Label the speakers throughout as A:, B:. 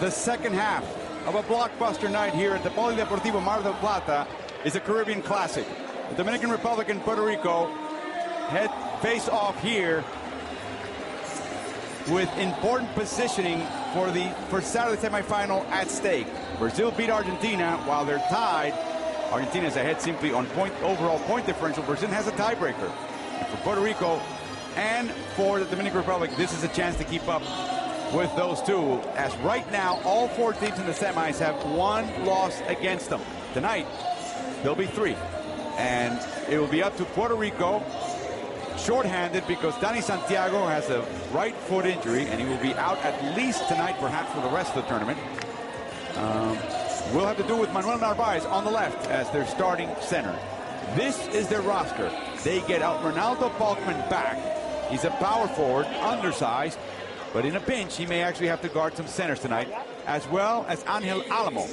A: the second half of a blockbuster night here at the Polideportivo Mar del Plata is a Caribbean classic. The Dominican Republic and Puerto Rico face off here with important positioning for Saturday's semifinal at stake. Brazil beat Argentina while they're tied. Argentina is ahead simply on overall point differential. Brazil has a tiebreaker. And for Puerto Rico and for the Dominican Republic, this is a chance to keep up with those two, as right now all four teams in the semis have one loss against them. Tonight there'll be three, and it will be up to Puerto Rico, shorthanded because Dani Santiago has a right foot injury and he will be out at least tonight, perhaps for the rest of the tournament. We'll have to do with Manuel Narvaez on the left as their starting center. This is their roster. They get out Ronaldo Balkman back. He's a power forward, undersized, but in a pinch, he may actually have to guard some centers tonight, as well as Angel Alamo.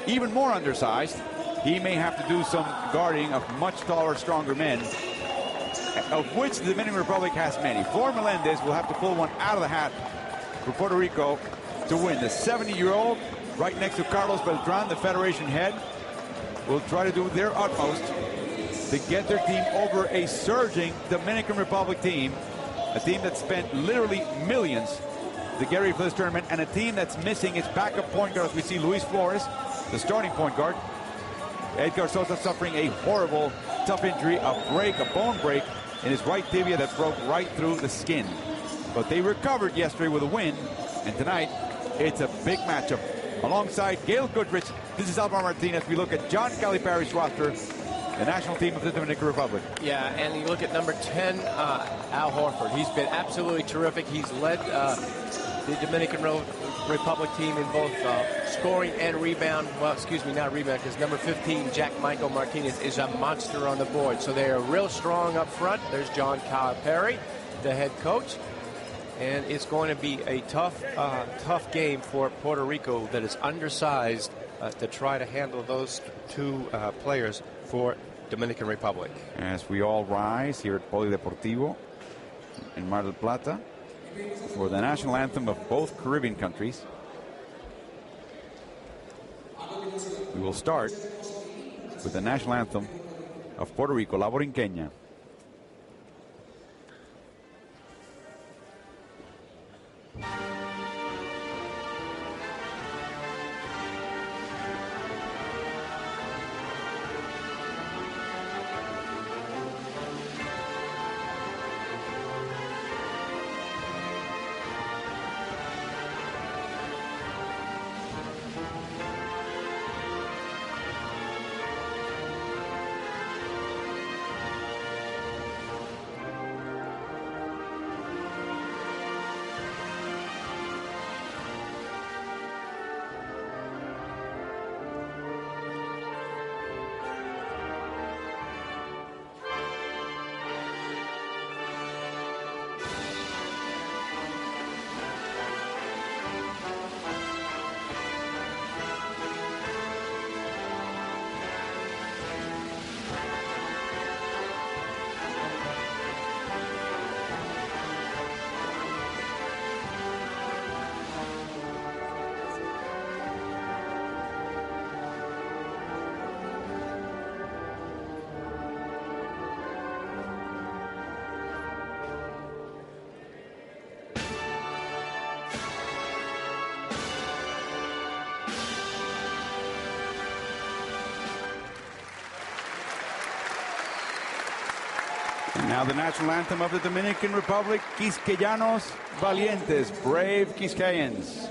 A: Even more undersized, he may have to do some guarding of much taller, stronger men, of which the Dominican Republic has many. Flor Melendez will have to pull one out of the hat for Puerto Rico to win. The 70-year-old, right next to Carlos Beltran, the Federation head, will try to do their utmost to get their team over a surging Dominican Republic team. A team that spent literally millions to get ready for this tournament, and a team that's missing its backup point guard, as we see Luis Flores, the starting point guard. Edgar Sosa suffering a horrible, tough injury, a bone break in his right tibia that broke right through the skin. But they recovered yesterday with a win, and tonight it's a big matchup. Alongside Gail Goodrich, this is Alvaro Martinez. We look at John Calipari's roster, the national team of the Dominican Republic. Yeah, and you look at number 10, Al Horford. He's been absolutely terrific. He's led the Dominican Republic team in both scoring and rebound. Well, excuse me, not rebound, because number 15, Jack Michael Martinez, is a monster on the board. So they are real strong up front. There's John Calipari, the head coach. And it's going to be a tough game for Puerto Rico that is undersized to try to handle those two players for Dominican Republic. As we all rise here at Polideportivo in Mar del Plata for the national anthem of both Caribbean countries. We will start with the national anthem of Puerto Rico, La Borinqueña. Now the national anthem of the Dominican Republic, Quisqueyanos Valientes, brave Quisqueyans.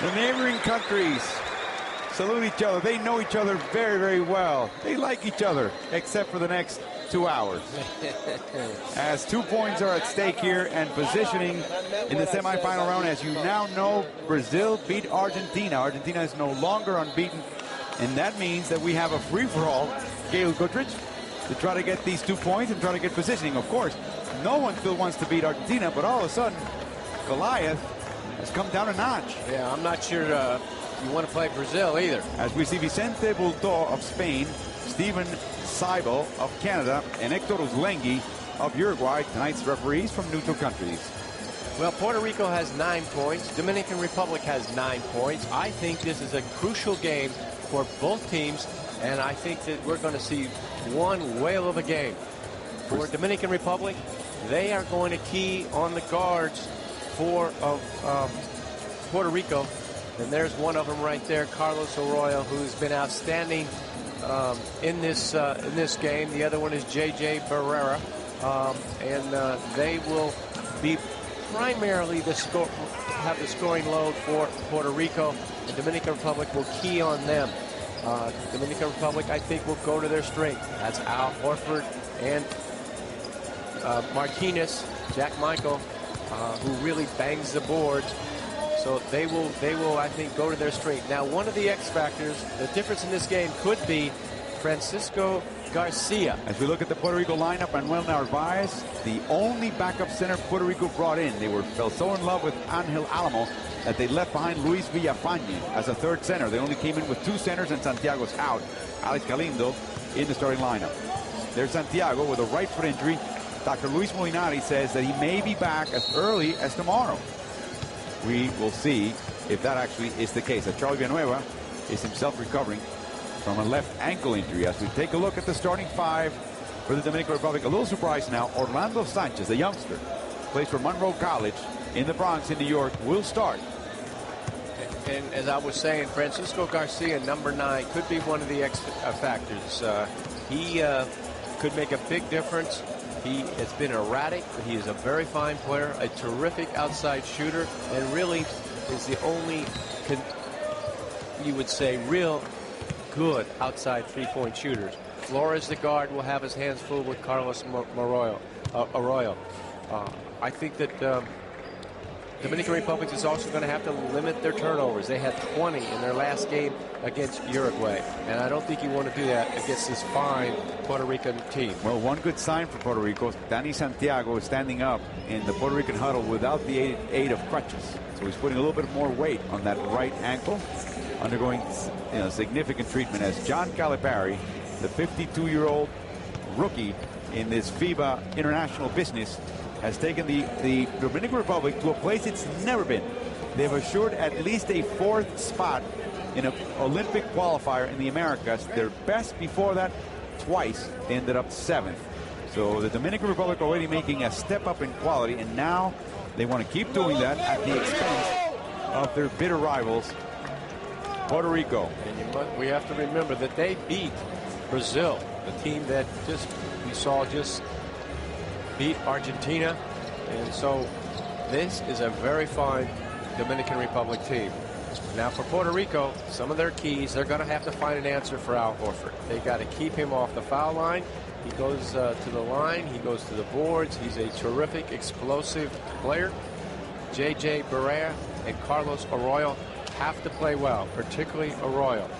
A: The neighboring countries salute each other. They know each other very, very well. They like each other, except for the next 2 hours. As 2 points are at stake here and positioning in the semifinal round. As you now know, Brazil beat Argentina. Argentina is no longer unbeaten, and that means that we have a free-for-all, Gail Goodrich, to try to get these 2 points and try to get positioning. Of course, no one still wants to beat Argentina, but all of a sudden, Goliath has come down a notch.
B: Yeah, I'm not sure you want to play Brazil either.
A: As we see Vicente Bulto of Spain, Steven Seibel of Canada, and Hector Uzlengi of Uruguay, tonight's referees from neutral countries.
B: Well, Puerto Rico has 9 points. Dominican Republic has 9 points. I think this is a crucial game for both teams, and I think that we're going to see one whale of a game. For Dominican Republic, they are going to key on the guards for Puerto Rico, and there's one of them right there, Carlos Arroyo, who's been outstanding in this game. The other one is J.J. Barrera, and they will be primarily have the scoring load for Puerto Rico. The Dominican Republic will key on them. Dominican Republic, I think, will go to their strength. That's Al Horford and Martinez, Jack Michael, who really bangs the boards. So they will, I think, go to their strength. Now, one of the X factors, the difference in this game could be Francisco Garcia.
A: As we look at the Puerto Rico lineup, Manuel Narvaez, the only backup center Puerto Rico brought in. They fell so in love with Angel Alamo that they left behind Luis Villafañe as a third center. They only came in with 2 centers, and Santiago's out. Alex Galindo in the starting lineup. There's Santiago with a right foot injury. Dr. Luis Molinari says that he may be back as early as tomorrow. We will see if that actually is the case. Charlie Villanueva is himself recovering from a left ankle injury. As we take a look at the starting 5 for the Dominican Republic, a little surprise now. Orlando Sanchez, the youngster, plays for Monroe College in the Bronx in New York, will start.
B: And as I was saying, Francisco Garcia, number 9, could be one of the X factors. He could make a big difference. He has been erratic, but he is a very fine player, a terrific outside shooter, and really is the only, you would say, real good outside three-point shooters. Flores, the guard, will have his hands full with Carlos Arroyo. I think that Dominican Republic is also going to have to limit their turnovers. They had 20 in their last game against Uruguay, and I don't think you want to do that against this fine Puerto Rican team.
A: Well, one good sign for Puerto Rico, Danny Santiago is standing up in the Puerto Rican huddle without the aid of crutches. So he's putting a little bit more weight on that right ankle, undergoing significant treatment, as John Calipari, the 52-year-old rookie in this FIBA international business, has taken the Dominican Republic to a place it's never been. They've assured at least a 4th spot in an Olympic qualifier in the Americas. Their best before that, twice, they ended up 7th. So the Dominican Republic already making a step up in quality, and now they want to keep doing that at the expense of their bitter rivals, Puerto Rico.
B: And we have to remember that they beat Brazil, the team that we saw beat Argentina, and so this is a very fine Dominican Republic team. Now for Puerto Rico, some of their keys, they're going to have to find an answer for Al Horford. They got to keep him off the foul line. He goes to the line, he goes to the boards. He's a terrific, explosive player. J.J. Barrera and Carlos Arroyo have to play well, particularly Arroyo.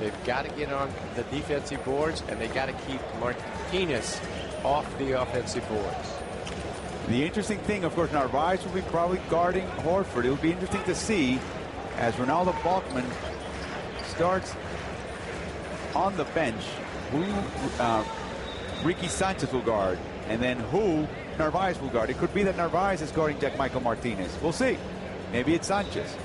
B: They've got to get on the defensive boards, and they got to keep Martinez off the offensive boards.
A: The interesting thing, of course, Narvaez will be probably guarding Horford. It'll be interesting to see as Ronaldo Balkman starts on the bench who Ricky Sanchez will guard, and then who Narvaez will guard. It could be that Narvaez is guarding Jack Michael Martinez. We'll see. Maybe it's Sanchez.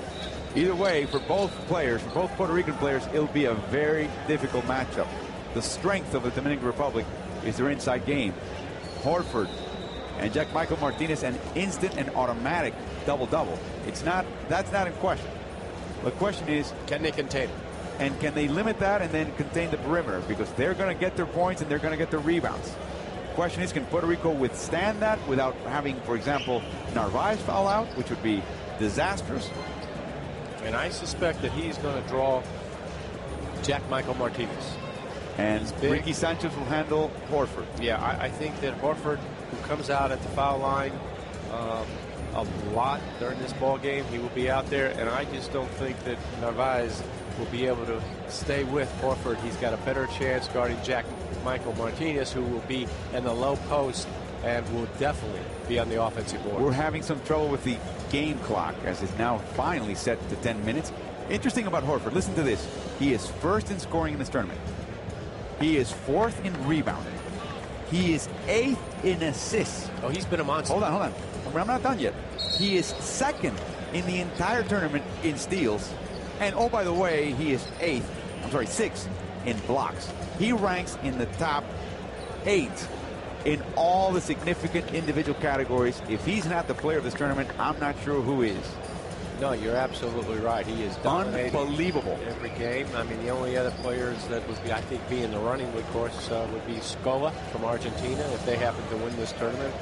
A: Either way, for both players, for both Puerto Rican players, it'll be a very difficult matchup. The strength of the Dominican Republic is their inside game. Horford and Jack Michael Martinez, an instant and automatic double-double. That's not in question. The question is,
B: can they contain it?
A: And can they limit that and then contain the perimeter? Because they're going to get their points and they're going to get their rebounds. The question is, can Puerto Rico withstand that without having, for example, Narvaez foul out, which would be disastrous?
B: And I suspect that he's going to draw Jack Michael Martinez.
A: And Ricky Sanchez will handle Horford.
B: Yeah, I think that Horford, who comes out at the foul line a lot during this ball game, he will be out there, and I just don't think that Narvaez will be able to stay with Horford. He's got a better chance guarding Jack Michael Martinez, who will be in the low post and will definitely be on the offensive board.
A: We're having some trouble with the game clock, as it's now finally set to 10 minutes. Interesting about Horford, listen to this. He is first in scoring in this tournament. He is fourth in rebounding. He is 8th in assists.
B: Oh, he's been a monster.
A: Hold on. I'm not done yet. He is 2nd in the entire tournament in steals. And oh, by the way, he is 6th in blocks. He ranks in the top 8 in all the significant individual categories. If he's not the player of this tournament, I'm not sure who is.
B: No, you're absolutely right. He is dominating
A: unbelievable
B: every game. I mean, the only other players that would be, I think, be in the running, of course, would be Scola from Argentina if they happen to win this tournament,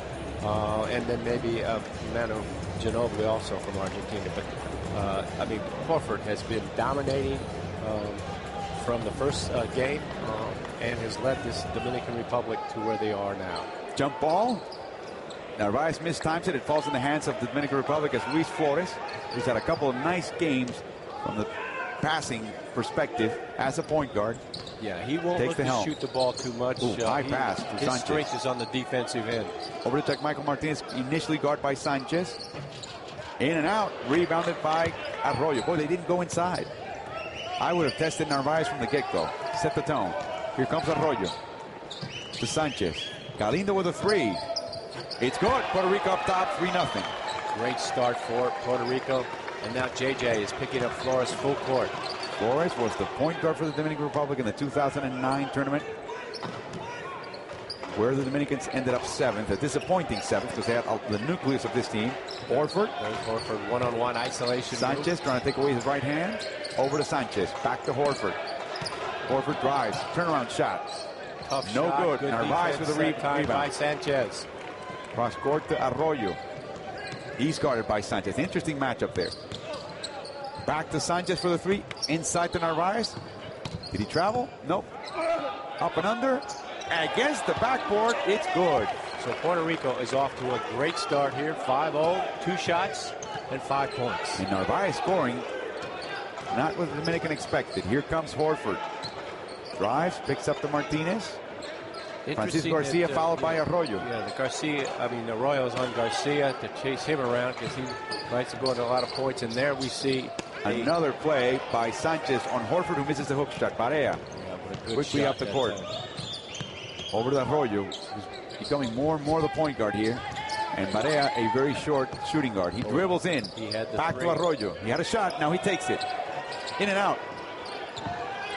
B: and then maybe Manu Ginobili also from Argentina. But I mean, Horford has been dominating from the first game and has led this Dominican Republic to where they are now.
A: Jump ball. Narvaez mistimes it. It falls in the hands of the Dominican Republic as Luis Flores, who's had a couple of nice games from the passing perspective as a point guard.
B: Yeah, he won't look to shoot the ball too much.
A: High pass to
B: His
A: Sanchez.
B: strength is on the defensive end.
A: Over to Jack Michael Martinez, initially guarded by Sanchez. In and out, rebounded by Arroyo. Boy, they didn't go inside. I would have tested Narvaez from the get-go. Set the tone. Here comes Arroyo to Sanchez. Galindo with a 3. It's good. Puerto Rico up top, 3-0.
B: Great start for Puerto Rico. And now JJ is picking up Flores full court.
A: Flores was the point guard for the Dominican Republic in the 2009 tournament, where the Dominicans ended up 7th, a disappointing 7th, because they had the nucleus of this team. Horford.
B: Horford one-on-one isolation.
A: Sanchez trying to take away his right hand. Over to Sanchez. Back to Horford. Horford drives. Turnaround shot.
B: Tough
A: no
B: shot.
A: good. Narvaez with a rebound
B: by Sanchez.
A: Cross court to Arroyo. He's guarded by Sanchez. Interesting matchup there. Back to Sanchez for the 3. Inside to Narvaez. Did he travel? Nope. Up and under. Against the backboard. It's good.
B: So Puerto Rico is off to a great start here. 5-0, 2 shots, and 5 points.
A: And Narvaez scoring not what the Dominican expected. Here comes Horford. Drives, picks up the Martinez. Francisco Garcia followed by Arroyo.
B: Yeah, Arroyo's on Garcia to chase him around because he likes to go to a lot of points. And there we see
A: another play by Sanchez on Horford, who misses the hook shot. Barea quickly up the court. Over to Arroyo, who's becoming more and more the point guard here. And Barea, a very short shooting guard. He dribbles in. Back to Arroyo. He had a shot. Now he takes it. In and out.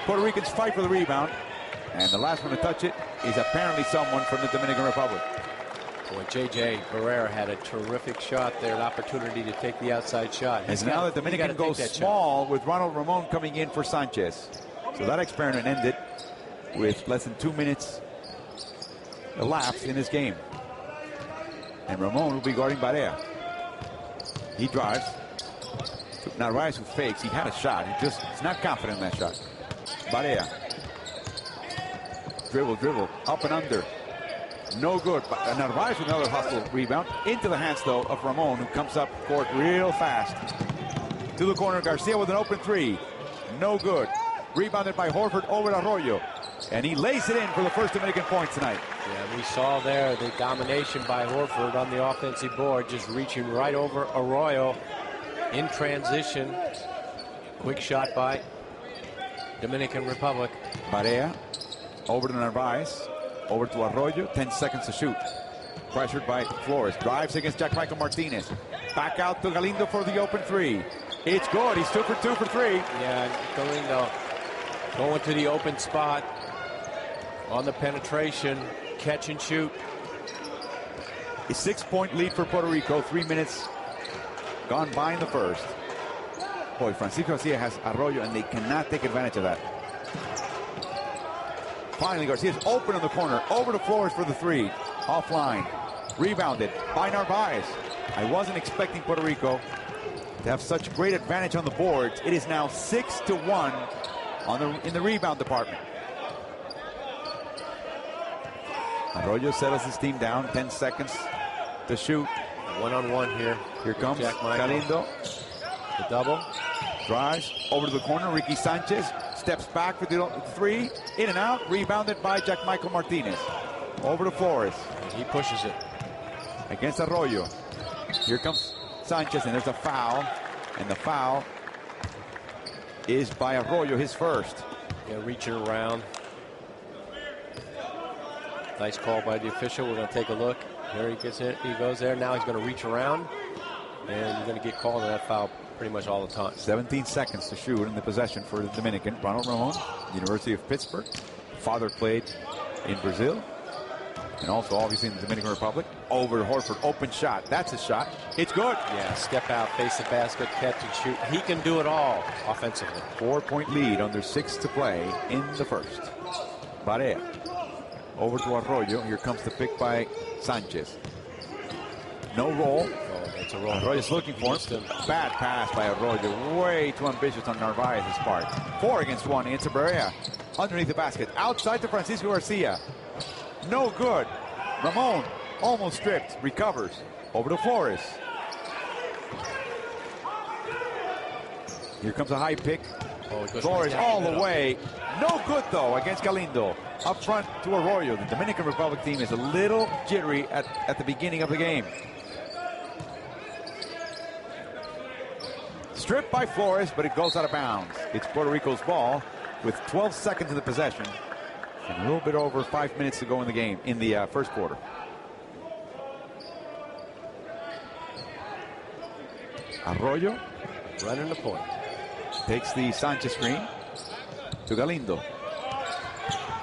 A: Puerto Ricans fight for the rebound. And the last one to touch it is apparently someone from the Dominican Republic.
B: Boy, J.J. Barrera had a terrific shot there, an opportunity to take the outside shot.
A: And now the Dominican goes small with Ronald Ramon coming in for Sanchez. So that experiment ended with less than 2 minutes elapsed in this game. And Ramon will be guarding Barea. He drives. Narvaez who fakes. He had a shot. He's not confident in that shot. Barea. Dribble, up and under. No good. But Narvaez with another hustle rebound. Into the hands, though, of Ramon, who comes up court real fast. To the corner, Garcia with an open 3. No good. Rebounded by Horford over to Arroyo. And he lays it in for the first Dominican point tonight.
B: Yeah, we saw there the domination by Horford on the offensive board, just reaching right over Arroyo in transition. Quick shot by Dominican Republic.
A: Barea. Over to Narvaez. Over to Arroyo. 10 seconds to shoot. Pressured by Flores. Drives against Jack Michael Martinez. Back out to Galindo for the open 3. It's good. He's 2 for 2 for 3.
B: Yeah, Galindo going to the open spot on the penetration. Catch and shoot.
A: A 6-point lead for Puerto Rico. 3 minutes gone by in the first. Boy, Francisco Garcia has Arroyo, and they cannot take advantage of that. Finally, Garcia's open in the corner. Over to Flores for the 3. Offline. Rebounded by Narvaez. I wasn't expecting Puerto Rico to have such great advantage on the boards. It is now 6-1 in the rebound department. Arroyo settles his team down. 10 seconds to shoot.
B: One-on-one here.
A: Here comes
B: Galindo. The double.
A: Drives over to the corner. Ricky Sanchez steps back for the three. In and out. Rebounded by Jack Michael Martinez. Over to Flores.
B: And he pushes it.
A: Against Arroyo. Here comes Sanchez, and there's a foul. And the foul is by Arroyo, his first.
B: Yeah, reaching around. Nice call by the official. We're going to take a look. Here he gets it. He goes there. Now he's going to reach around. And you're going to get called on that foul pretty much all the time.
A: 17 seconds to shoot in the possession for the Dominican. Ronald Ramon, University of Pittsburgh. Father played in Brazil. And also, obviously, in the Dominican Republic. Over to Horford. Open shot. That's a shot. It's good.
B: Yeah, step out, face the basket, catch and shoot. He can do it all offensively.
A: 4-point lead under 6 to play in the first. Barea. Over to Arroyo. Here comes the pick by Sanchez. No roll.
B: Oh, that's a roll.
A: Arroyo's looking for him. Bad pass by Arroyo. Way too ambitious on Narvaez's part. 4 against 1. Into Barea. Underneath the basket. Outside to Francisco Garcia. No good. Ramon almost stripped. Recovers. Over to Flores. Here comes a high pick.
B: Oh,
A: Flores all the way. No good, though, against Galindo. Up front to Arroyo. The Dominican Republic team is a little jittery at the beginning of the game. Stripped by Flores, but it goes out of bounds. It's Puerto Rico's ball with 12 seconds in the possession. And a little bit over 5 minutes to go in the game, in the first quarter. Arroyo
B: running the point.
A: Takes the Sanchez screen to Galindo.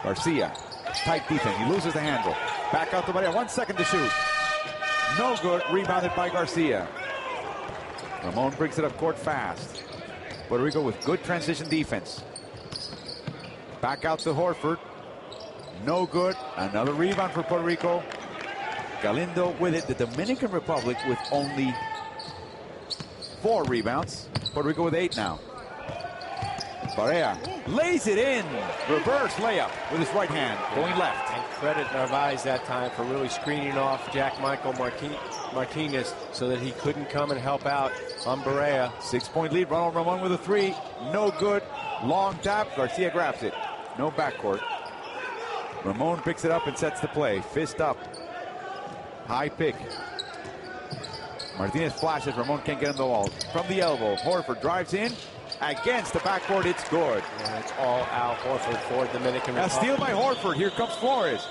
A: Garcia, tight defense. He loses the handle. Back out to Barea. 1 second to shoot. No good. Rebounded by Garcia. Ramon brings it up court fast. Puerto Rico with good transition defense. Back out to Horford. No good. Another rebound for Puerto Rico. Galindo with it. The Dominican Republic with only 4 rebounds. Puerto Rico with 8 now. Barea lays it in. Reverse layup with his right hand. Going left.
B: And credit Narvaez that time for really screening off Jack Michael Martinez so that he couldn't come and help out on Barea.
A: 6-point lead. Ronald Ramon with a 3. No good. Long tap. Garcia grabs it. No backcourt. Ramon picks it up and sets the play. Fist up. High pick. Martinez flashes. Ramon can't get him the wall. From the elbow. Horford drives in. Against the backboard. It's good.
B: And it's all Al Horford for Dominican Republic.
A: A steal by Horford. Here comes Flores.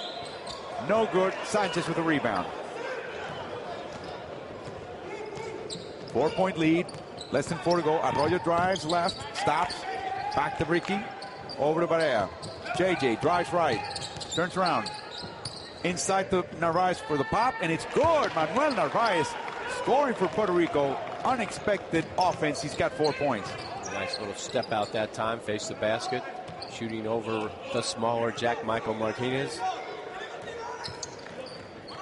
A: No good. Sanchez with a rebound. 4-point lead. Less than 4 to go. Arroyo drives left. Stops. Back to Ricky. Over to Barea. JJ drives right. Turns around. Inside to Narvaez for the pop. And it's good. Manuel Narvaez scoring for Puerto Rico. Unexpected offense. He's got 4 points.
B: Nice little step out that time. Face the basket. Shooting over the smaller Jack Michael Martinez.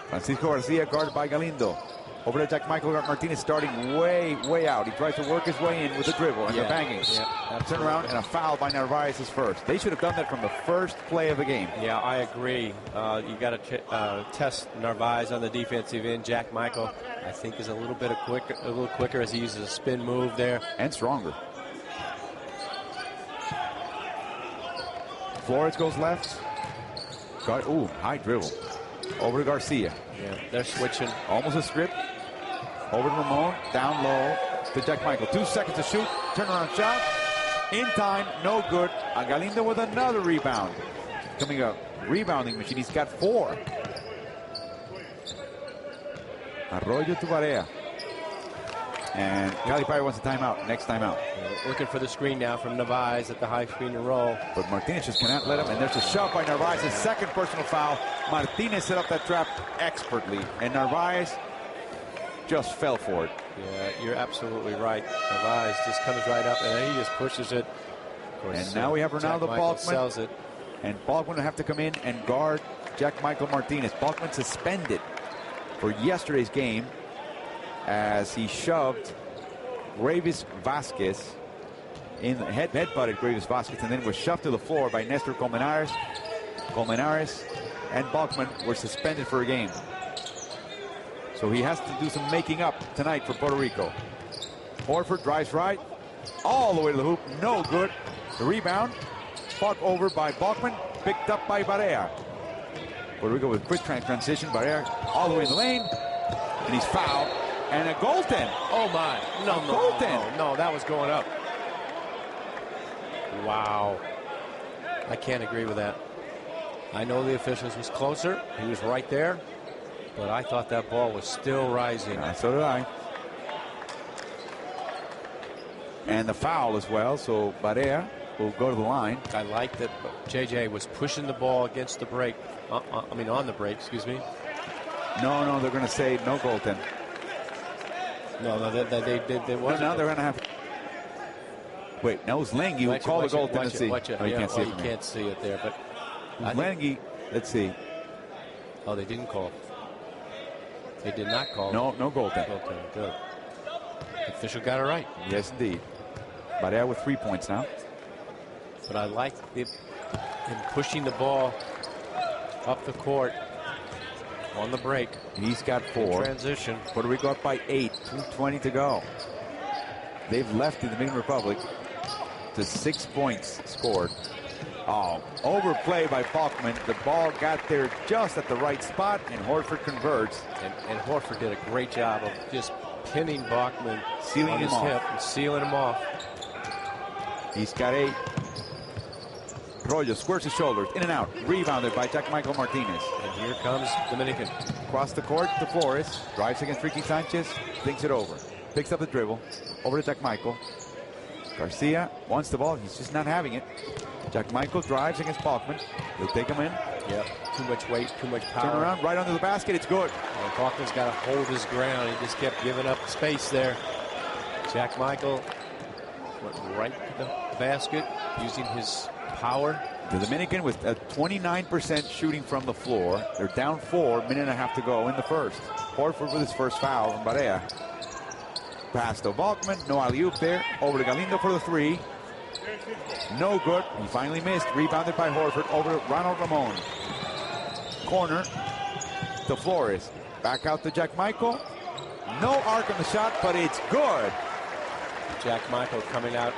A: Francisco Garcia guarded by Galindo. Over to Jack Michael Martinez starting way out. He tries to work his way in with the dribble and the banging.
B: Yeah,
A: turn around and a foul by Narvaez is first. They should have done that from the first play of the game.
B: Yeah, I agree. You got to test Narvaez on the defensive end. Jack Michael, I think, is a little quicker as he uses a spin move there.
A: And stronger. Flores goes left. Ooh, high dribble. Over to Garcia.
B: Yeah, they're switching.
A: Almost a strip. Over to Ramon. Down low to Jack Michael. 2 seconds to shoot. Turnaround shot. In time. No good. Galindo with another rebound. Coming up. Rebounding machine. He's got 4. Arroyo to Barea. And Calipari wants a timeout. Next timeout.
B: Looking for the screen now from Narvaez at the high screen and roll.
A: But Martinez just cannot let him. And there's a shove by Narvaez. His second personal foul. Martinez set up that trap expertly. And Narvaez just fell for it.
B: Yeah, you're absolutely right. Narvaez just comes right up and he just pushes it. Course,
A: and now we have Ronaldo Balkman.
B: Sells it.
A: And Balkman will have to come in and guard Jack Michael Martinez. Balkman suspended for yesterday's game as he shoved Gravis Vasquez. In the head-butted Gravis Vasquez, and then was shoved to the floor by Nestor Colmenares. Colmenares and Balkman were suspended for a game. So he has to do some making up tonight for Puerto Rico. Horford drives right, all the way to the hoop, no good. The rebound, fought over by Balkman, picked up by Barea. Puerto Rico with quick transition, Barea all the way in the lane, and he's fouled, and a goaltend.
B: Oh my, no, that was going up. Wow. I can't agree with that. I know the officials was closer. He was right there. But I thought that ball was still rising.
A: Yeah, so did I. And the foul as well. So Barea will go to the line.
B: I like that JJ was pushing the ball against the break. On the break, excuse me.
A: No, they're going to say no goaltend.
B: No, they wasn't.
A: Now they're going to have. Wait, no, it was Lengi who called the goaltend.
B: Watch it.
A: You can't see it.
B: You can't see it there, but
A: Lengi. Let's see.
B: Oh, they didn't call. They did not call.
A: No goaltend.
B: Good. The official got it right.
A: Yes, indeed. Barea with 3 points now.
B: But I like him pushing the ball up the court on the break.
A: He's got 4.
B: In transition.
A: Puerto Rico up by 8. 2:20 to go. They've left the Dominican Republic to 6 points scored. Oh, overplay by Balkman. The ball got there just at the right spot, and Horford converts.
B: And Horford did a great job of just pinning Balkman,
A: sealing him off,
B: hip and sealing him off.
A: He's got 8. Royo squares his shoulders, in and out, rebounded by Jack Michael Martinez.
B: And here comes Dominican.
A: Across the court to Flores, drives against Ricky Sanchez, thinks it over. Picks up the dribble, over to Jack Michael. Garcia wants the ball, he's just not having it. Jack Michael drives against Balkman. He'll take him in.
B: Yep, too much weight, too much power.
A: Turn around, right under the basket, it's good.
B: And Balkman's got to hold his ground. He just kept giving up space there. Jack Michael went right to the basket, using his power.
A: The Dominican with a 29% shooting from the floor. They're down 4, minute and a half to go in the first. Horford with his first foul from Barea. Pass to Balkman, no alley-oop there. Over to Galindo for the 3. No good. He finally missed. Rebounded by Horford. Over to Ronald Ramon. Corner to Flores. Back out to Jack Michael. No arc on the shot, but it's good.
B: Jack Michael coming out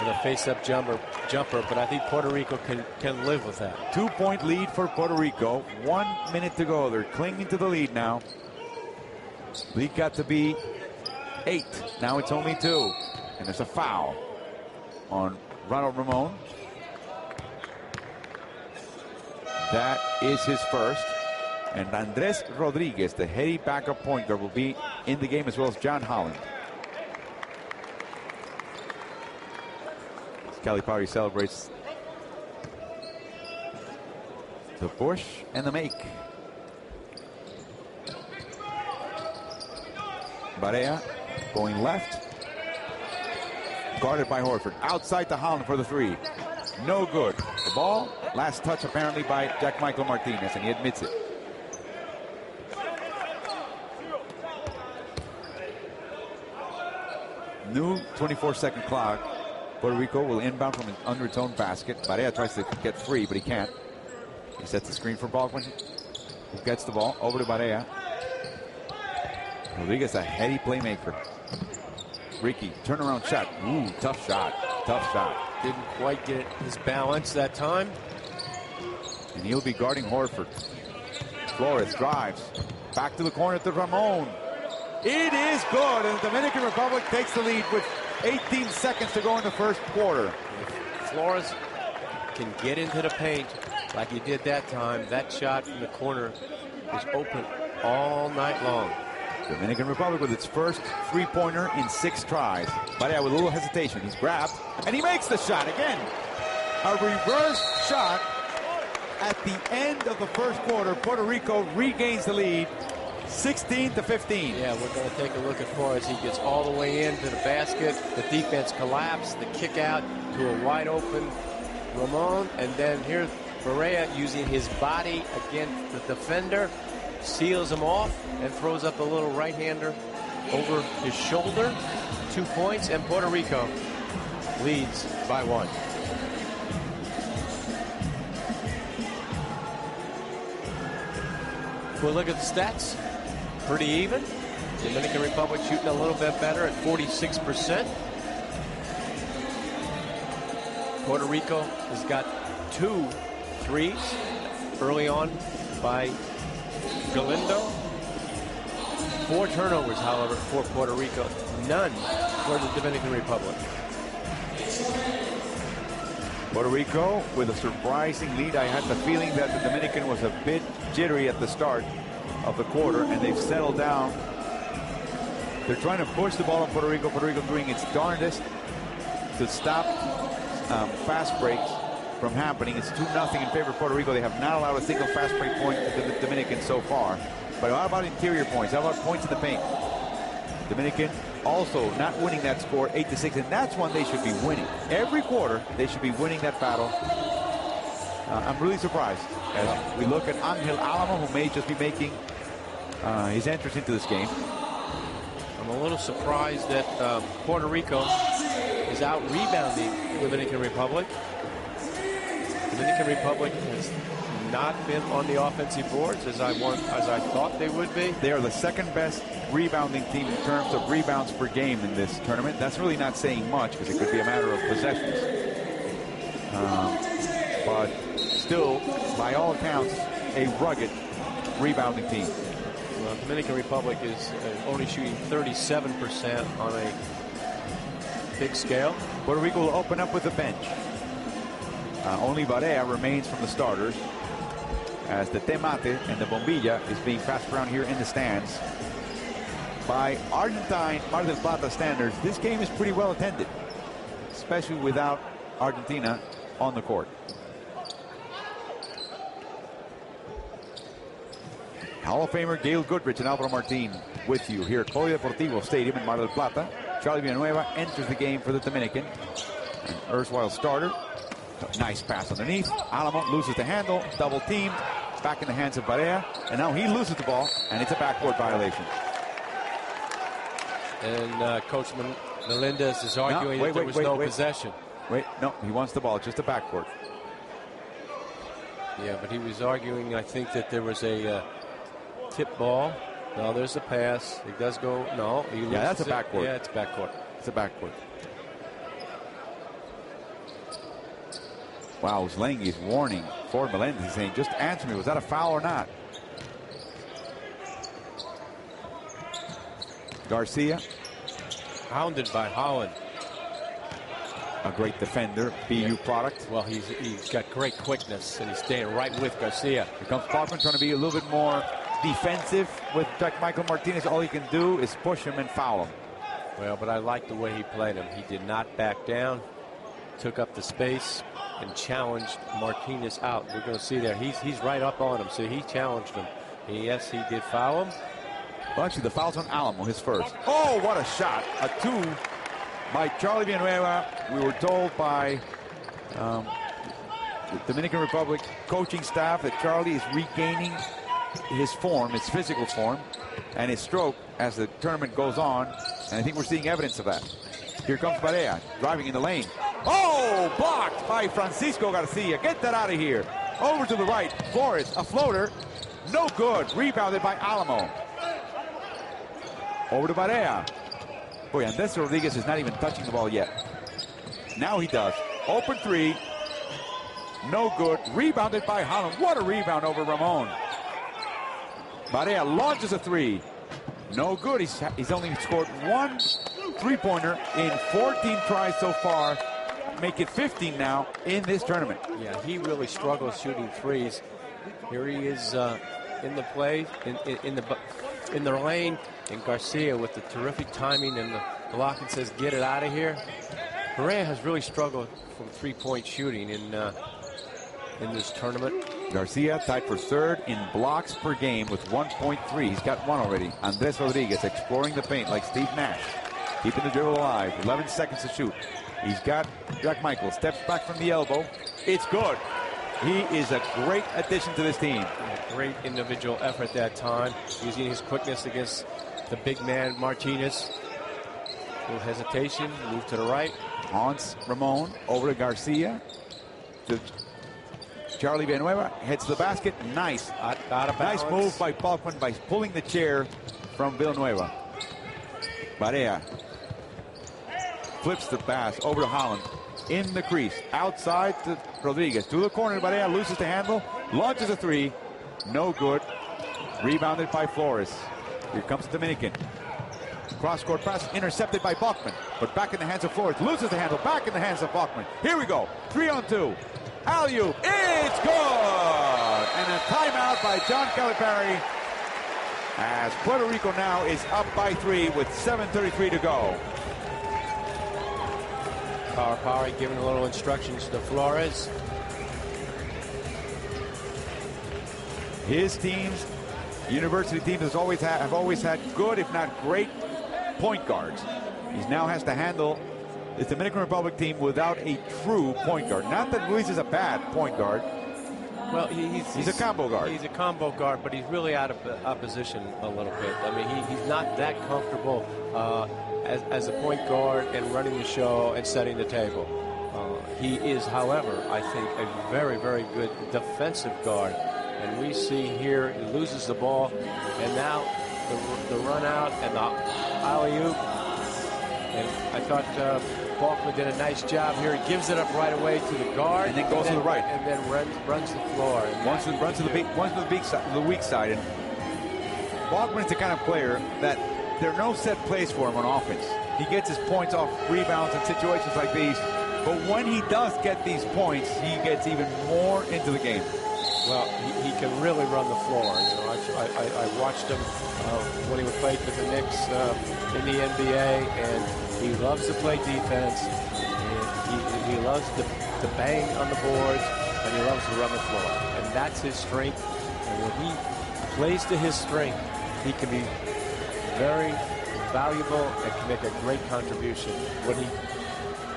B: with a face-up jumper, but I think Puerto Rico can live with that.
A: 2-point lead for Puerto Rico. 1 minute to go. They're clinging to the lead now. Lead got to be 8. Now it's only 2. And there's a foul on Ronald Ramon. That is his first. And Andres Rodriguez, the heady backup point guard, will be in the game, as well as John Holland. Calipari celebrates the push and the make. Barea going left. Guarded by Horford. Outside to Holland for the 3. No good. The ball, last touch apparently by Jack Michael Martinez, and he admits it. New 24-second clock. Puerto Rico will inbound from under its own basket. Barea tries to get free, but he can't. He sets the screen for Balkman, who gets the ball over to Barea. Rodriguez, a heady playmaker. Ricky, turnaround shot. Ooh, tough shot. Tough shot.
B: Didn't quite get his balance that time.
A: And he'll be guarding Horford. Flores drives. Back to the corner to Ramon. It is good, and the Dominican Republic takes the lead with 18 seconds to go in the first quarter.
B: If Flores can get into the paint like he did that time, that shot from the corner is open all night long.
A: Dominican Republic with its first three-pointer in 6 tries. Barea with a little hesitation. He's grabbed, and he makes the shot again. A reverse shot at the end of the first quarter. Puerto Rico regains the lead, 16-15.
B: Yeah, we're going to take a look at Flores. He gets all the way into the basket. The defense collapsed. The kick out to a wide-open Ramon. And then here's Barea using his body against the defender. Seals him off and throws up a little right-hander over his shoulder. 2 points, and Puerto Rico leads by 1. We'll look at the stats. Pretty even. Dominican Republic shooting a little bit better at 46%. Puerto Rico has got 2 threes early on by Galindo. 4 turnovers, however, for Puerto Rico. None for the Dominican Republic.
A: Puerto Rico with a surprising lead. I had the feeling that the Dominican was a bit jittery at the start of the quarter, and they've settled down. They're trying to push the ball on Puerto Rico. Puerto Rico doing its darndest to stop fast breaks from happening. It's 2-0 in favor of Puerto Rico. They have not allowed a single fast break point to the Dominican so far. But how about interior points? How about points in the paint? Dominican also not winning that score 8-6, and that's one they should be winning. Every quarter they should be winning that battle. I'm really surprised as we look at Angel Alamo, who may just be making his entrance into this game.
B: I'm a little surprised that Puerto Rico is out rebounding the Dominican Republic. Dominican Republic has not been on the offensive boards as I thought they would be.
A: They are the second best rebounding team in terms of rebounds per game in this tournament. That's really not saying much because it could be a matter of possessions. But still, by all accounts, a rugged rebounding team.
B: Well, Dominican Republic is only shooting 37% on a big scale.
A: Puerto Rico will open up with the bench. Only Barea remains from the starters, as the Temate and the Bombilla is being passed around here in the stands. By Argentine Mar del Plata standards, this game is pretty well attended, especially without Argentina on the court. Hall of Famer Gail Goodrich and Alvaro Martin with you here at Polideportivo Stadium in Mar del Plata. Charlie Villanueva enters the game for the Dominican. An erstwhile starter. Nice pass underneath. Alamo loses the handle. Double teamed. Back in the hands of Barea. And now he loses the ball, and it's a backcourt violation.
B: And Coach Melendez is arguing that there was no possession.
A: No, he wants the ball, just a backcourt.
B: Yeah, but he was arguing, I think, that there was a tip ball. No, there's a pass. It does go. No,
A: yeah, that's a backcourt.
B: Yeah, it's backcourt.
A: It's a backcourt. Wow, Zlang is warning Ford Melendez. He's saying, just answer me. Was that a foul or not? Garcia.
B: Hounded by Holland.
A: A great defender, BU product.
B: Well, he's got great quickness, and he's staying right with Garcia.
A: Here comes Parkman trying to be a little bit more defensive with Jack Michael Martinez. All he can do is push him and foul him.
B: Well, but I like the way he played him. He did not back down, took up the space, and challenged Martinez out. We're going to see there. He's right up on him. So he challenged him. Yes, he did foul him.
A: Well, actually, the foul's on Alamo, his first. Oh, what a shot. A 2 by Charlie Villanueva. We were told by the Dominican Republic coaching staff that Charlie is regaining his form, his physical form, and his stroke as the tournament goes on. And I think we're seeing evidence of that. Here comes Barea, driving in the lane. Oh, blocked by Francisco Garcia. Get that out of here. Over to the right. Flores, a floater. No good. Rebounded by Alamo. Over to Barea. Boy, Andres Rodriguez is not even touching the ball yet. Now he does. Open 3. No good. Rebounded by Holland. What a rebound over Ramon. Barea launches a 3. No good. He's only scored 1 3-pointer in 14 tries so far. Make it 15 now in this tournament.
B: Yeah, he really struggles shooting threes. Here he is in the play, in the lane, and Garcia with the terrific timing and the block and says, get it out of here. Barea has really struggled from 3-point shooting in this tournament.
A: Garcia tied for 3rd in blocks per game with 1.3. He's got 1 already. Andres Rodriguez exploring the paint like Steve Nash. Keeping the dribble alive. 11 seconds to shoot. He's got Jack Michael. Steps back from the elbow. It's good. He is a great addition to this team.
B: Great individual effort that time. Using his quickness against the big man Martinez. A little hesitation, move to the right.
A: Hans Ramon over to Garcia. To Charlie Villanueva, heads to the basket. Nice.
B: Out of bounds.
A: Nice move by Balkman by pulling the chair from Villanueva. Barea flips the pass over to Holland. In the crease. Outside to Rodriguez. To the corner. Barea loses the handle. Launches a three. No good. Rebounded by Flores. Here comes the Dominican. Cross-court pass intercepted by Bachman, but back in the hands of Flores. Loses the handle, back in the hands of Bachman. Here we go, 3-on-2. Alley-oop, it's good! And a timeout by John Calipari, as Puerto Rico now is up by 3 with 7:33 to go.
B: Calipari giving a little instructions to Flores.
A: His teams, university teams, have always had good, if not great, point guards. He now has to handle the Dominican Republic team without a true point guard. Not that Luis is a bad point guard.
B: Well, he's
A: a combo guard.
B: He's a combo guard, but he's really out of opposition a little bit. I mean, he's not that comfortable as a point guard and running the show and setting the table. He is, however, I think, a very, very good defensive guard. And we see here he loses the ball, and now the run out and the alley-oop. And I thought Balkman did a nice job here. He gives it up right away to the guard,
A: and then goes to the right,
B: and then runs the floor. And
A: runs to the weak side. And Balkman is the kind of player that there are no set plays for him on offense. He gets his points off rebounds in situations like these. But when he does get these points, he gets even more into the game.
B: Well, he can really run the floor. You know, I watched him when he was playing with the Knicks in the NBA, and he loves to play defense. And he loves to bang on the boards, and he loves to run the floor. And that's his strength. And when he plays to his strength, he can be very valuable and can make a great contribution. When he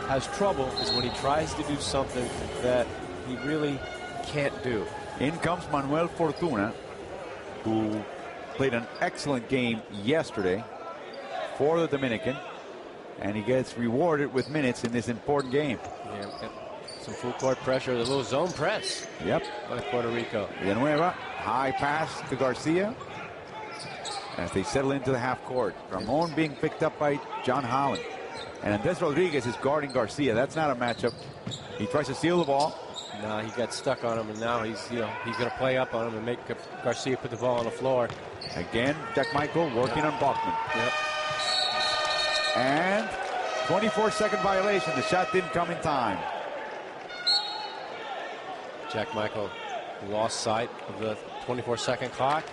B: has trouble is when he tries to do something that he really can't do.
A: In comes Manuel Fortuna, who played an excellent game yesterday for the Dominican, and he gets rewarded with minutes in this important game.
B: Yeah, some full court pressure, a little zone press.
A: Yep.
B: By Puerto Rico.
A: Villanueva, high pass to Garcia as they settle into the half court. Ramon being picked up by John Holland. And Andres Rodriguez is guarding Garcia. That's not a matchup. He tries to steal the ball.
B: No, he got stuck on him, and now he's going to play up on him and make Garcia put the ball on the floor.
A: Again, Jack Michael working on Bachman.
B: Yep.
A: And 24-second violation. The shot didn't come in time.
B: Jack Michael lost sight of the 24-second clock.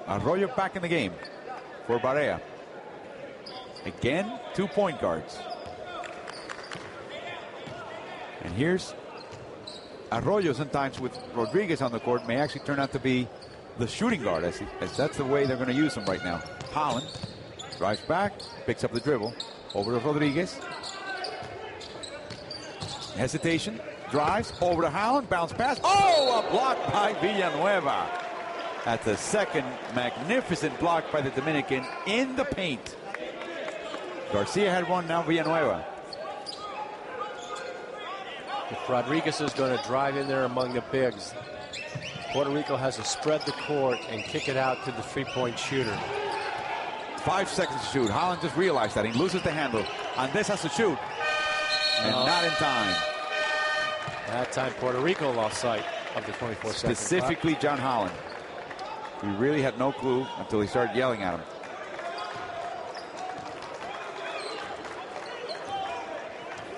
A: Arroyo back in the game for Barea. Again, 2 point guards. And here's Arroyo. Sometimes with Rodriguez on the court may actually turn out to be the shooting guard, as that's the way they're going to use him right now. Holland drives back, picks up the dribble over to Rodriguez. Hesitation, drives over to Holland, bounce pass. Oh, a block by Villanueva. That's the second magnificent block by the Dominican in the paint. Garcia had one, now Villanueva.
B: If Rodriguez is going to drive in there among the bigs, Puerto Rico has to spread the court and kick it out to the three-point shooter.
A: 5 seconds to shoot. Holland just realized that. He loses the handle. Andres has to shoot. And not in time.
B: That time, Puerto Rico lost sight of the 24-second
A: Specifically, John Holland. He really had no clue until he started yelling at him.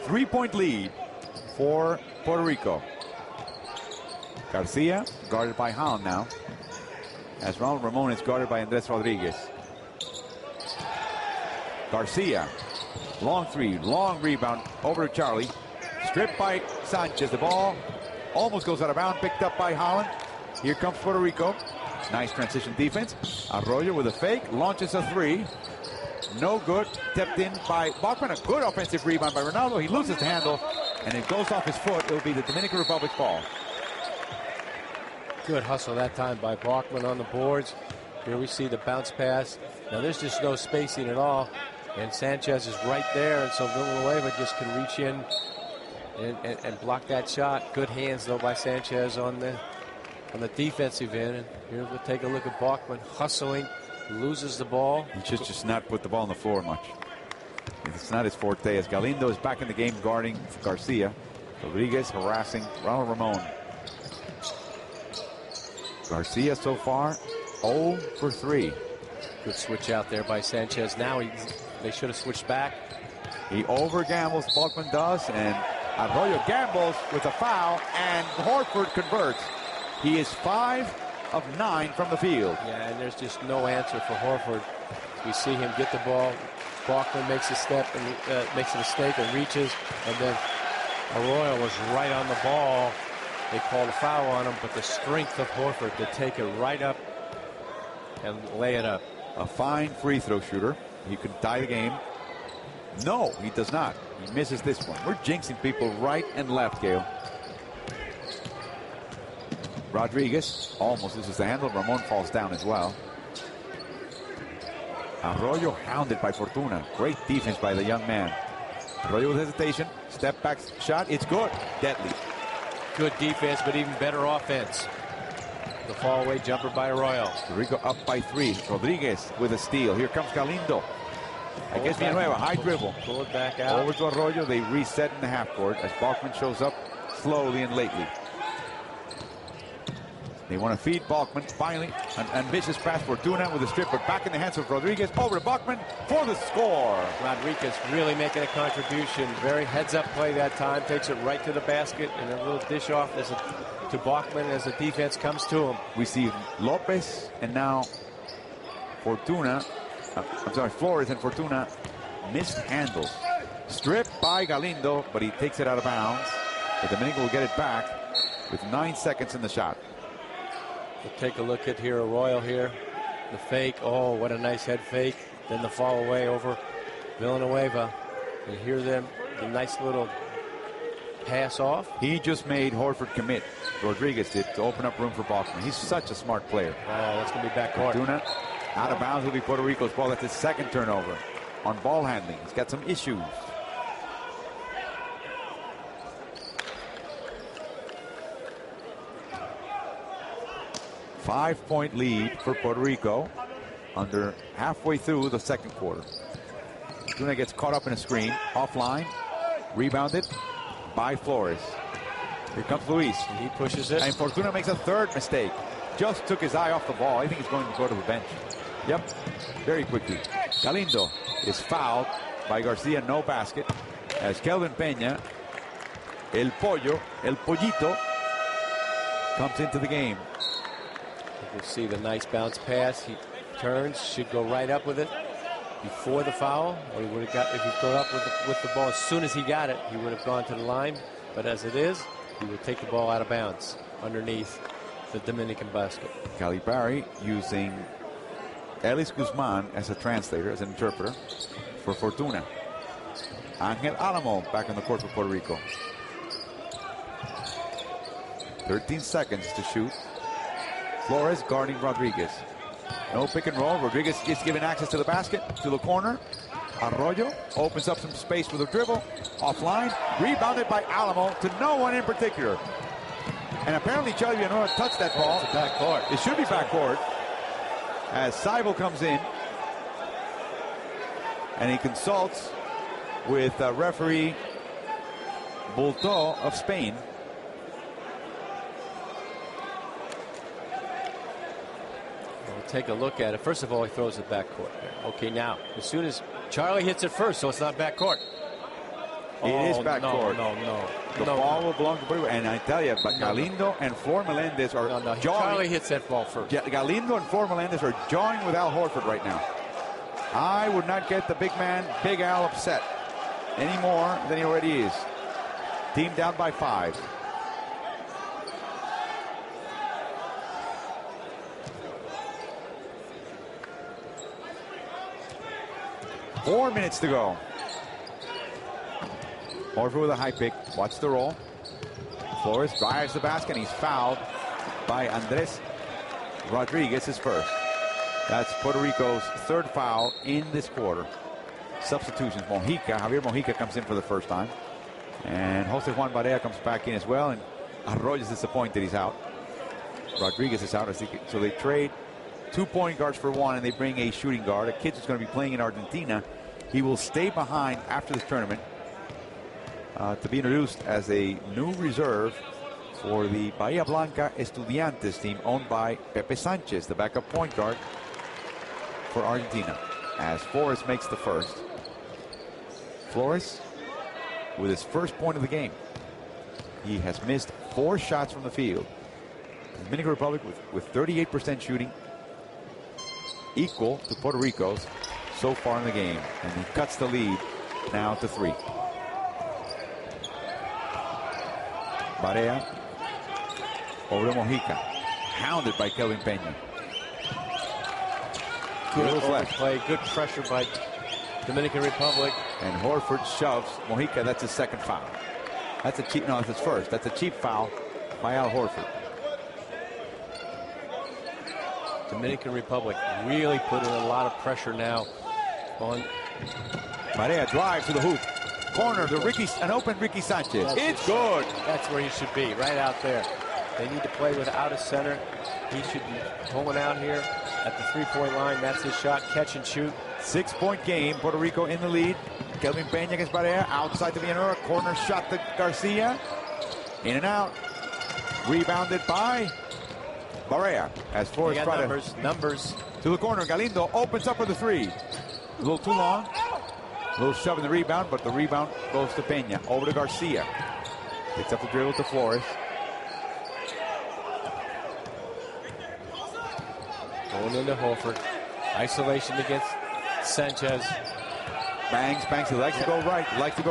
A: Three-point lead for Puerto Rico. Garcia guarded by Holland now, as Ronald Ramon is guarded by Andres Rodriguez. Garcia, long three, long rebound over to Charlie. Stripped by Sanchez. The ball almost goes out of bounds, picked up by Holland. Here comes Puerto Rico. Nice transition defense. Arroyo with a fake, launches a three. No good. Tipped in by Bachman. A good offensive rebound by Ronaldo. He loses the handle, and it goes off his foot. It will be the Dominican Republic's ball.
B: Good hustle that time by Bachman on the boards. Here we see the bounce pass. Now there's just no spacing at all. And Sanchez is right there. And so Villanueva just can reach in and block that shot. Good hands, though, by Sanchez on the defensive end. And here we'll take a look at Bachmann hustling, loses the ball.
A: He should just not put the ball on the floor much. It's not his forte, as Galindo is back in the game guarding Garcia. Rodriguez harassing Ronald Ramon. Garcia so far 0 for 3.
B: Good switch out there by Sanchez. Now they should have switched back.
A: He over gambles, Bachmann does, and Arroyo gambles with a foul, and Horford converts. He is 5 of 9 from the field.
B: Yeah, and there's just no answer for Horford. We see him get the ball. Bachmann makes a step and makes a mistake and reaches, and then Arroyo was right on the ball. They called a foul on him, but the strength of Horford to take it right up and lay it up.
A: A fine free throw shooter. He could tie the game. No, he does not. He misses this one. We're jinxing people right and left, Gale. Rodriguez almost loses the handle. Ramon falls down as well. Arroyo hounded by Fortuna. Great defense by the young man. Arroyo with hesitation. Step back shot. It's good. Deadly.
B: Good defense, but even better offense. The fall away jumper by Arroyo.
A: Rico up by 3. Rodriguez with a steal. Here comes Galindo. I guess Villanueva, high dribble.
B: Pull it back out.
A: Over to Arroyo. They reset in the half court as Bachmann shows up slowly and lately. They want to feed Bachmann. Finally, an ambitious pass. Fortuna with a strip, but back in the hands of Rodriguez. Over to Bachmann for the score.
B: Rodriguez really making a contribution. Very heads-up play that time. Takes it right to the basket, and a little dish off to Bachmann as the defense comes to him.
A: We see Lopez and now Fortuna. I'm sorry, Flores and Fortuna missed handles. Stripped by Galindo, but he takes it out of bounds. The Dominican will get it back with 9 seconds in the shot.
B: We'll take a look at here, Arroyo here. The fake. Oh, what a nice head fake. Then the fall away over Villanueva. And hear them, the nice little pass off.
A: He just made Horford commit. Rodriguez did, to open up room for Bachmann. He's such a smart player.
B: Oh, that's going to be backcourt.
A: Fortuna out of bounds will be Puerto Rico's ball. That's his second turnover on ball handling. He's got some issues. Five-point lead for Puerto Rico under halfway through the second quarter. Fortuna gets caught up in a screen. Offline. Rebounded by Flores. Here comes Luis.
B: He pushes it.
A: And Fortuna makes a third mistake. Just took his eye off the ball. I think he's going to go to the bench. Yep, very quickly. Galindo is fouled by Garcia. No basket. As Kelvin Peña, El Pollo, El Pollito, comes into the game.
B: You can see the nice bounce pass. He turns, should go right up with it before the foul. Or he would have got, if he got up with the ball as soon as he got it, he would have gone to the line. But as it is, he would take the ball out of bounds underneath the Dominican basket.
A: Calipari using Elis Guzman as a translator, as an interpreter for Fortuna. Angel Alamo back on the court for Puerto Rico. 13 seconds to shoot. Flores guarding Rodriguez. No pick and roll. Rodriguez is given access to the basket, to the corner. Arroyo opens up some space with a dribble. Offline. Rebounded by Alamo to no one in particular. And apparently Charlie Villanueva touched that ball.
B: It's a backcourt.
A: It should be backcourt. As Seibel comes in. And he consults with referee Bulto of Spain.
B: Take a look at it. First of all, he throws it backcourt. Okay, now, as soon as Charlie hits it first, so it's not backcourt.
A: It is backcourt.
B: No.
A: The ball will belong to Puerto Rico. And I tell you, but Galindo and Flor Melendez are jawing.
B: Charlie hits that ball first.
A: Galindo and Flor Melendez are jawing with Al Horford right now. I would not get the big man, Big Al, upset any more than he already is. Team down by 5. Four minutes to go. Horford with a high pick. Watch the roll. Flores drives the basket, and he's fouled by Andres Rodriguez, his first. That's Puerto Rico's third foul in this quarter. Substitutions. Javier Mojica comes in for the first time. And Jose Juan Barea comes back in as well. And Arroyo is disappointed he's out. Rodriguez is out. So they trade 2 point guards for one, and they bring a shooting guard. A kid who's going to be playing in Argentina. He will stay behind after this tournament to be introduced as a new reserve for the Bahía Blanca Estudiantes team owned by Pepe Sanchez, the backup point guard for Argentina, as Flores makes the first. Flores with his first point of the game. He has missed 4 shots from the field. The Dominican Republic with 38% shooting, equal to Puerto Rico's so far in the game. And he cuts the lead now to 3. Barea over to Mojica, hounded by Kelvin Peña.
B: Good play, good pressure by Dominican Republic.
A: And Horford shoves Mojica. That's his second foul. That's a cheap, no, that's his first. That's a cheap foul by Al Horford.
B: Dominican Republic really putting a lot of pressure now on.
A: Barea drives to the hoop. Corner to an open Ricky Sanchez. It's good.
B: That's where he should be, right out there. They need to play without a center. He should be pulling out here at the 3-point line. That's his shot, catch and shoot.
A: 6-point game. Puerto Rico in the lead. Kelvin Peña against Barea. Outside to Villanora. Corner shot to Garcia. In and out. Rebounded by Barea. As Flores tries
B: numbers
A: to the corner. Galindo opens up for the 3. A little too long. A little shove in the rebound, but the rebound goes to Peña. Over to Garcia. Picks up the dribble to Flores.
B: Going into Horford. Isolation against Sanchez.
A: Bangs. He likes to go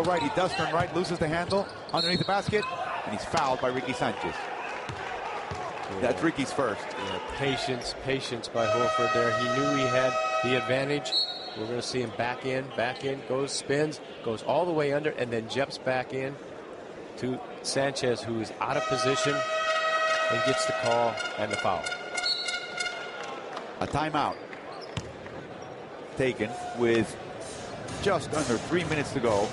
A: right. He does turn right, loses the handle underneath the basket, and he's fouled by Ricky Sanchez. Yeah. That's Ricky's first.
B: Yeah, patience by Horford there. He knew he had the advantage. We're going to see him back in, goes, spins, goes all the way under, and then jumps back in to Sanchez, who is out of position and gets the call and the foul.
A: A timeout taken with just under 3 minutes to go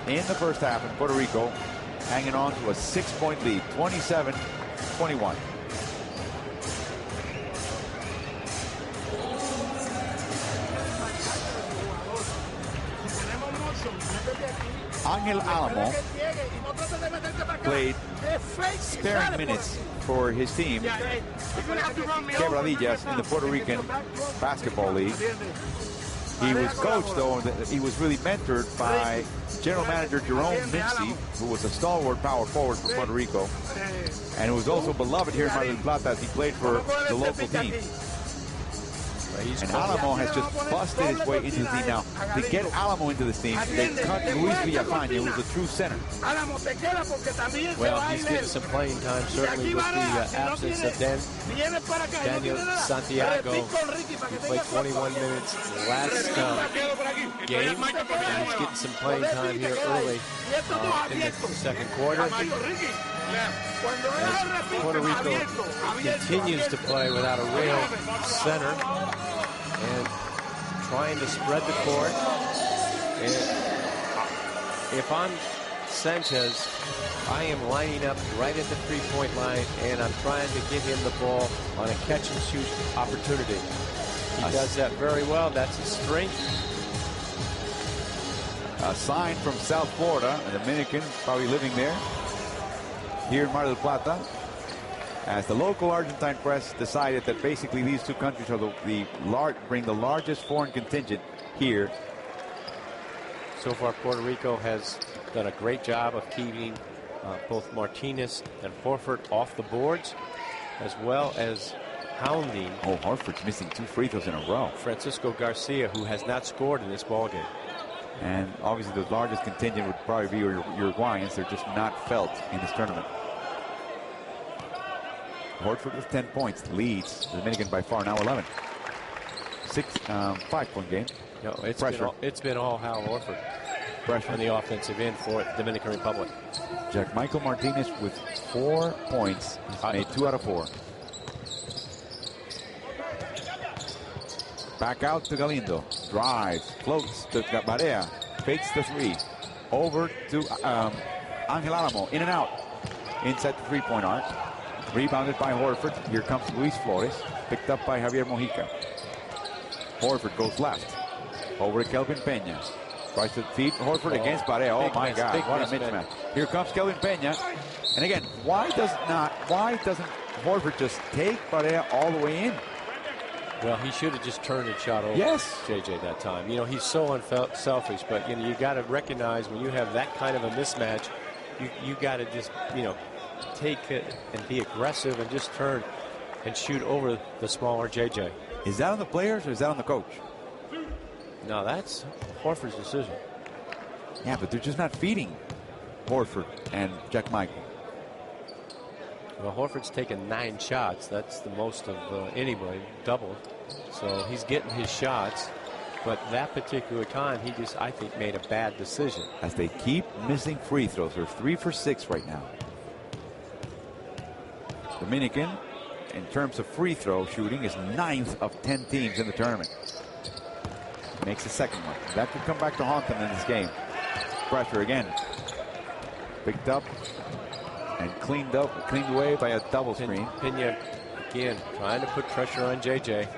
A: in the first half, and Puerto Rico hanging on to a 6-point lead, 27-21. Angel Alamo played sparing minutes for his team, Quebradillas, in the Puerto Rican Basketball League. He was coached, though, he was really mentored by General Manager Jerome Mincy, who was a stalwart power forward for Puerto Rico, and who was also beloved here in Mar del Plata as he played for the local team. And Alamo has just busted his way into the team now. To get Alamo into this team, they cut Luis Villafaña, who's a true center.
B: Well, he's getting some playing time, certainly with the absence of Daniel Santiago. He played 21 minutes last game, and he's getting some playing time here early in the second quarter. As Puerto Rico continues to play without a real center and trying to spread the court. And if I'm Sanchez, I am lining up right at the 3-point line, and I'm trying to get him the ball on a catch and shoot opportunity. He does that very well. That's his strength.
A: A sign from South Florida, a Dominican probably living there, here in Mar del Plata, as the local Argentine press decided that basically these two countries are bring the largest foreign contingent here.
B: So far, Puerto Rico has done a great job of keeping both Martinez and Horford off the boards, as well as hounding.
A: Oh, Horford's missing 2 free throws in a row.
B: Francisco Garcia, who has not scored in this ballgame.
A: And obviously the largest contingent would probably be Uruguayans. They're just not felt in this tournament. Horford with 10 points, leads the Dominican by far, now 11. 5-point game.
B: No, it's been all Hal Horford. Pressure on the offensive end for Dominican Republic.
A: Jack Michael Martinez with 4 points. He's made 2 out of 4. Back out to Galindo. Drives. Floats to Barea. Fakes the three. Over to Angel Alamo. In and out. Inside the three-point arc. Rebounded by Horford. Here comes Luis Flores. Picked up by Javier Mojica. Horford goes left. Over to Kelvin Peña. Tries to feed Horford against Barea. Oh my God, what a mismatch. Here comes Kelvin Peña. And again, why doesn't Horford just take Barea all the way in?
B: Well, he should have just turned and shot over JJ that time. You know, he's so unselfish, but you know, you got to recognize when you have that kind of a mismatch, you got to just, you know, take it and be aggressive and just turn and shoot over the smaller JJ.
A: Is that on the players or is that on the coach?
B: No, that's Horford's decision.
A: Yeah, but they're just not feeding Horford and Jack Michael.
B: Well, Horford's taken 9 shots. That's the most of anybody, doubled. So he's getting his shots. But that particular time, he just, I think, made a bad decision.
A: As they keep missing free throws. They're 3 for 6 right now. Dominican, in terms of free throw shooting, is 9th of 10 teams in the tournament. Makes the second one. That could come back to haunt them in this game. Pressure again. Picked up and cleaned away by a double screen.
B: Peña, again, trying to put pressure on JJ.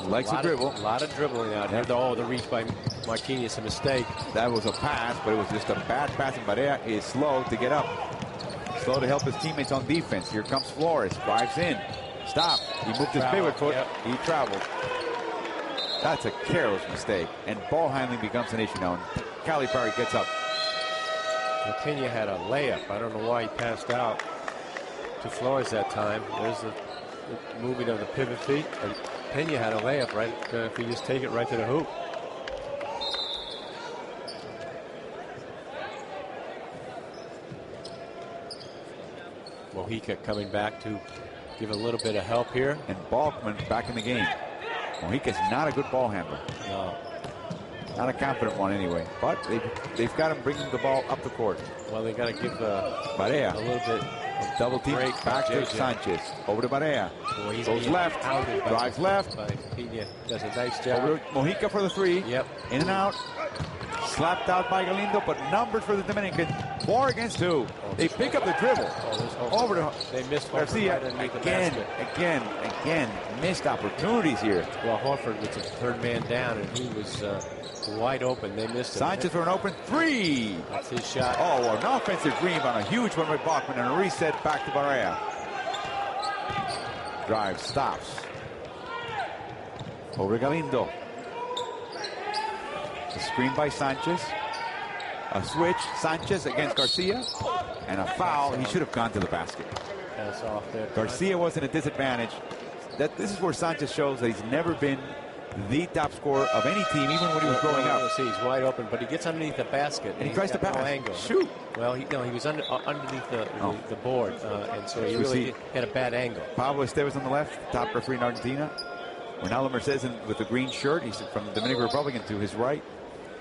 A: Likes a dribble.
B: A lot of dribbling out here. Oh, the reach by Martinez, a mistake.
A: That was a pass, but it was just a bad pass, and Barea is slow to get up. Slow to help his teammates on defense. Here comes Flores. Drives in. Stop. He moved his pivot foot. Yep. He traveled. That's a careless mistake. And ball handling becomes an issue now. Calipari gets up.
B: Peña had a layup. I don't know why he passed out to Flores that time. There's the movement of the pivot feet. And Peña had a layup, right? If he just take it right to the hoop. Mojica coming back to give a little bit of help here.
A: And Balkman back in the game. Mojica's not a good ball handler.
B: No.
A: Not a confident one anyway. But they've got him bringing the ball up the court.
B: Well, they got to give
A: Barea
B: a little bit of
A: double team back to Sanchez. Over to Barea. Goes left. Drives left.
B: Peña does a nice job.
A: Over to Mojica for the three.
B: Yep.
A: In and out. Slapped out by Galindo, but numbers for the Dominican. 4 against 2. They pick up the dribble. Over to
B: they missed
A: Garcia.
B: Right
A: Again, missed opportunities here.
B: Well, Horford was the third man down, and he was wide open. They missed it.
A: Sanchez for an open 3.
B: That's his shot.
A: Oh, an offensive rebound, a huge one by Bachman, and a reset back to Barea. Drive, stops. Over to Galindo. A screen by Sanchez. A switch. Sanchez against Garcia. And a foul. He should have gone to the basket.
B: Pass off there.
A: Garcia was in a disadvantage. This is where Sanchez shows that he's never been the top scorer of any team, even when he was growing up.
B: See, he's wide open, but he gets underneath the basket.
A: And he tries to pass.
B: No angle.
A: Shoot.
B: Well, he was underneath the board, and so he really had a bad angle.
A: Pablo Esteves on the left, top referee in Argentina. Ronaldo Mercedes with the green shirt. He's from the Dominican Republic to his right.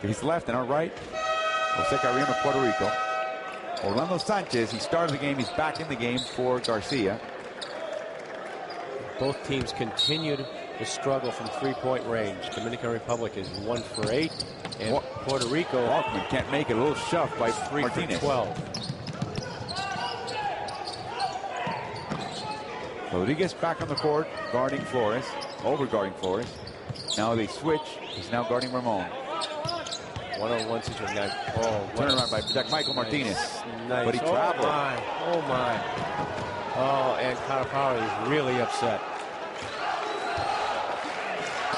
A: To his left and our right. Jose Carrion of Puerto Rico. Orlando Sanchez, he started the game. He's back in the game for Garcia.
B: Both teams continued to struggle from three-point range. Dominican Republic is 1 for 8, and Puerto Rico
A: Walkman can't make it. A little shove by
B: 3
A: Martinez.
B: for 12.
A: Rodriguez back on the court, guarding Flores, over guarding Flores. Now they switch. He's now guarding Ramon.
B: One-on-one situation.
A: Turnaround by Jack Michael Martinez.
B: Nice.
A: But he traveled.
B: Oh my. Oh, and Calipari is really upset.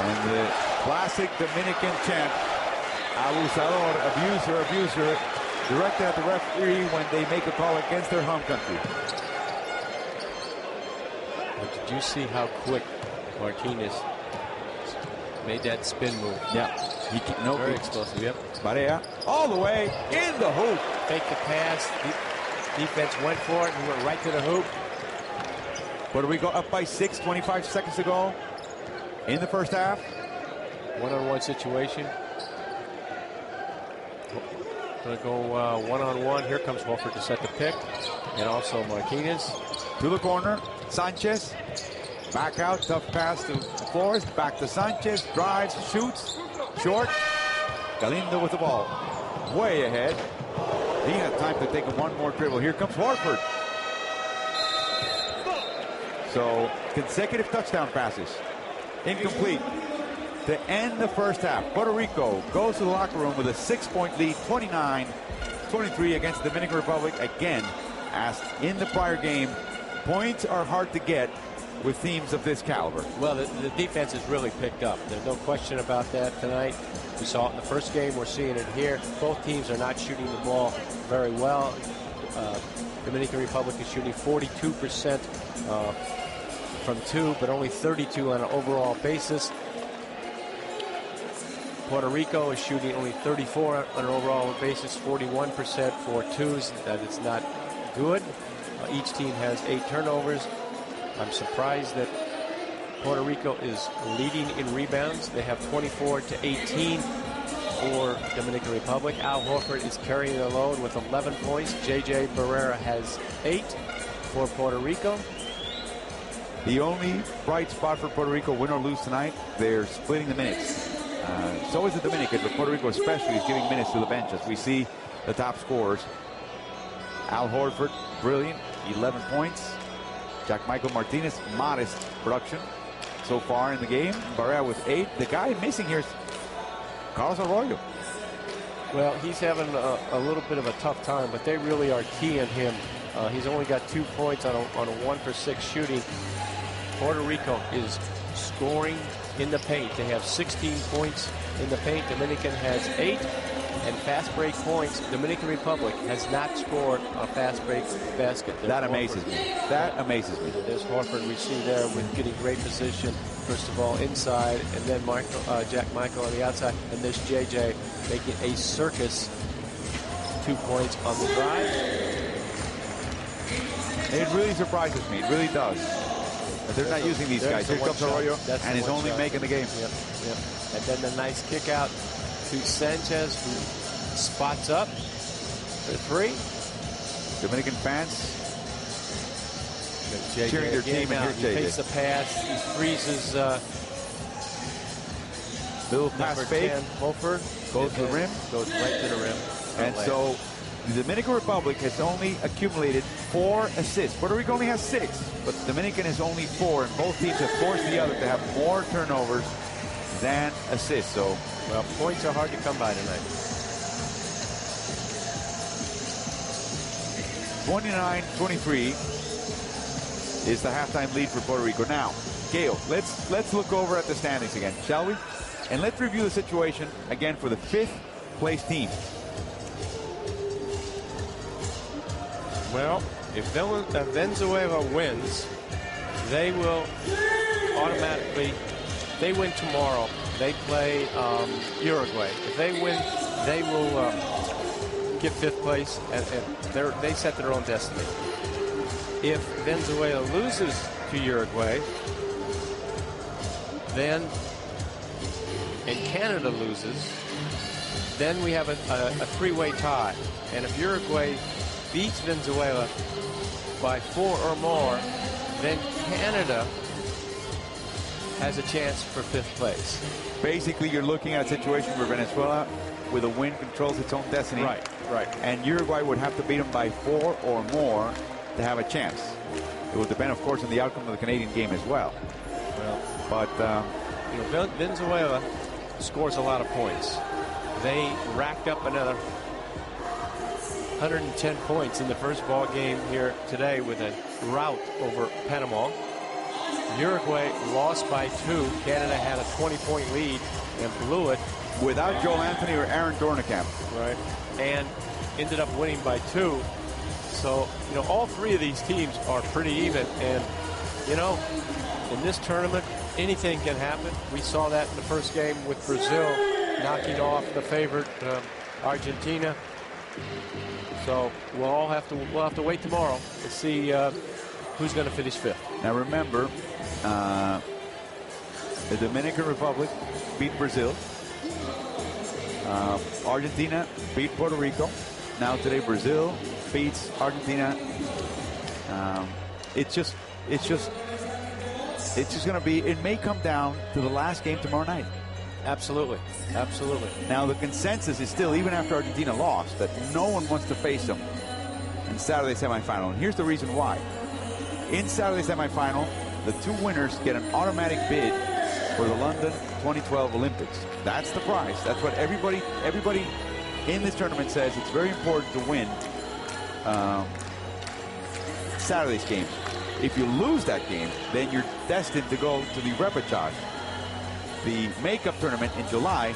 A: And the classic Dominican chant, abusador, abuser, directed at the referee when they make a call against their home country.
B: But did you see how quick Martinez made that spin move?
A: Yeah.
B: Very explosive, yep.
A: Barea all the way in the hoop.
B: Fake the pass. Defense went for it and went right to the hoop.
A: Puerto Rico up by 6, 25 seconds to go in the first half.
B: One-on-one situation. Going to go one-on-one. Here comes Horford to set the pick. And also Martinez.
A: To the corner. Sanchez. Back out, tough pass to Flores, back to Sanchez, drives, shoots, short. Galindo with the ball, way ahead. He had time to take one more dribble. Here comes Horford. So consecutive touchdown passes, incomplete. To end the first half, Puerto Rico goes to the locker room with a 6-point lead, 29-23 against the Dominican Republic. Again, as in the prior game, points are hard to get with teams of this caliber.
B: Well, the defense has really picked up. There's no question about that tonight. We saw it in the first game. We're seeing it here. Both teams are not shooting the ball very well. Dominican Republic is shooting 42% from 2, but only 32 on an overall basis. Puerto Rico is shooting only 34 on an overall basis, 41% for 2s. That is not good. Each team has 8 turnovers. I'm surprised that Puerto Rico is leading in rebounds. They have 24-18 for Dominican Republic. Al Horford is carrying the load with 11 points. J.J. Barrera has 8 for Puerto Rico.
A: The only bright spot for Puerto Rico, win or lose tonight, they're splitting the minutes. So is the Dominican, but Puerto Rico especially is giving minutes to the bench as we see the top scorers. Al Horford, brilliant, 11 points. Jack Michael Martinez, modest production so far in the game. Barrera with 8. The guy missing here is Carlos Arroyo.
B: Well, he's having a little bit of a tough time, but they really are keying him. He's only got 2 points on a 1-for-6 shooting. Puerto Rico is scoring in the paint. They have 16 points in the paint. Dominican has 8. And fast break points, Dominican Republic has not scored a fast break basket.
A: That amazes me. That amazes me.
B: There's Horford we see there with getting great position. First of all, inside, and then Jack Michael on the outside. And there's JJ making a circus. 2 points on the drive.
A: It really surprises me. It really does. They're not using these guys. Here comes Arroyo, and he's only making the game.
B: Yep. And then the nice kick out to Sanchez, who spots up for 3.
A: Dominican fans
B: JJ
A: cheering their team, and
B: he
A: here's JJ.
B: takes the pass. He freezes
A: little pass fake.
B: Horford
A: goes to the rim.
B: Goes right to the rim.
A: And so the Dominican Republic has only accumulated 4 assists. Puerto Rico only has 6, but the Dominican has only 4, and both teams have forced the other to have more turnovers than assists. So,
B: well, points are hard to come by tonight.
A: 29-23 is the halftime lead for Puerto Rico. Now, Gail, let's look over at the standings again, shall we? And let's review the situation again for the 5th place team.
B: Well, if Venezuela wins, they will automatically, they win tomorrow. They play Uruguay. If they win, they will get 5th place, and they set their own destiny. If Venezuela loses to Uruguay, then, and Canada loses, then we have a 3-way tie. And if Uruguay beats Venezuela by 4 or more, then Canada has a chance for 5th place.
A: Basically, you're looking at a situation where Venezuela, with a win, controls its own destiny.
B: Right.
A: And Uruguay would have to beat them by 4 or more to have a chance. It will depend, of course, on the outcome of the Canadian game as well. But
B: you know, Venezuela scores a lot of points. They racked up another 110 points in the first ball game here today with a rout over Panama. Uruguay lost by 2. Canada had a 20-point lead and blew it.
A: Without Joel Anthony or Aaron Dornicamp.
B: Right. And ended up winning by 2. So, you know, all 3 of these teams are pretty even. And, you know, in this tournament, anything can happen. We saw that in the first game with Brazil knocking off the favorite Argentina. So we'll have to wait tomorrow to see who's going to finish 5th.
A: Now remember, the Dominican Republic beat Brazil. Argentina beat Puerto Rico. Now today Brazil beats Argentina. It's just It's just going to be, it may come down to the last game tomorrow night.
B: Absolutely. Absolutely.
A: Now, the consensus is still, even after Argentina lost, that no one wants to face them in Saturday semifinal. And here's the reason why. In Saturday semifinal, the two winners get an automatic bid for the London 2012 Olympics. That's the prize. That's what everybody in this tournament says. It's very important to win Saturday's game. If you lose that game, then you're destined to go to the repechage, the makeup tournament in July.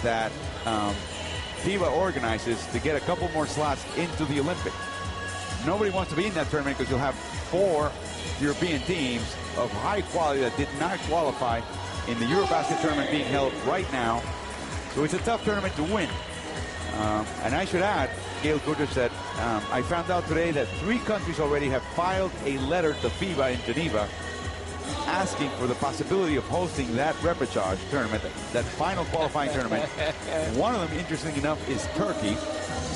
A: That FIBA organizes to get a couple more slots into the Olympics. Nobody wants to be in that tournament because you'll have 4 European teams of high quality that did not qualify in the Eurobasket tournament being held right now. So it's a tough tournament to win. And I should add, Gail Goodrich said, I found out today that 3 countries already have filed a letter to FIBA in Geneva asking for the possibility of hosting that repechage tournament, that final qualifying tournament. One of them, interestingly enough, is Turkey,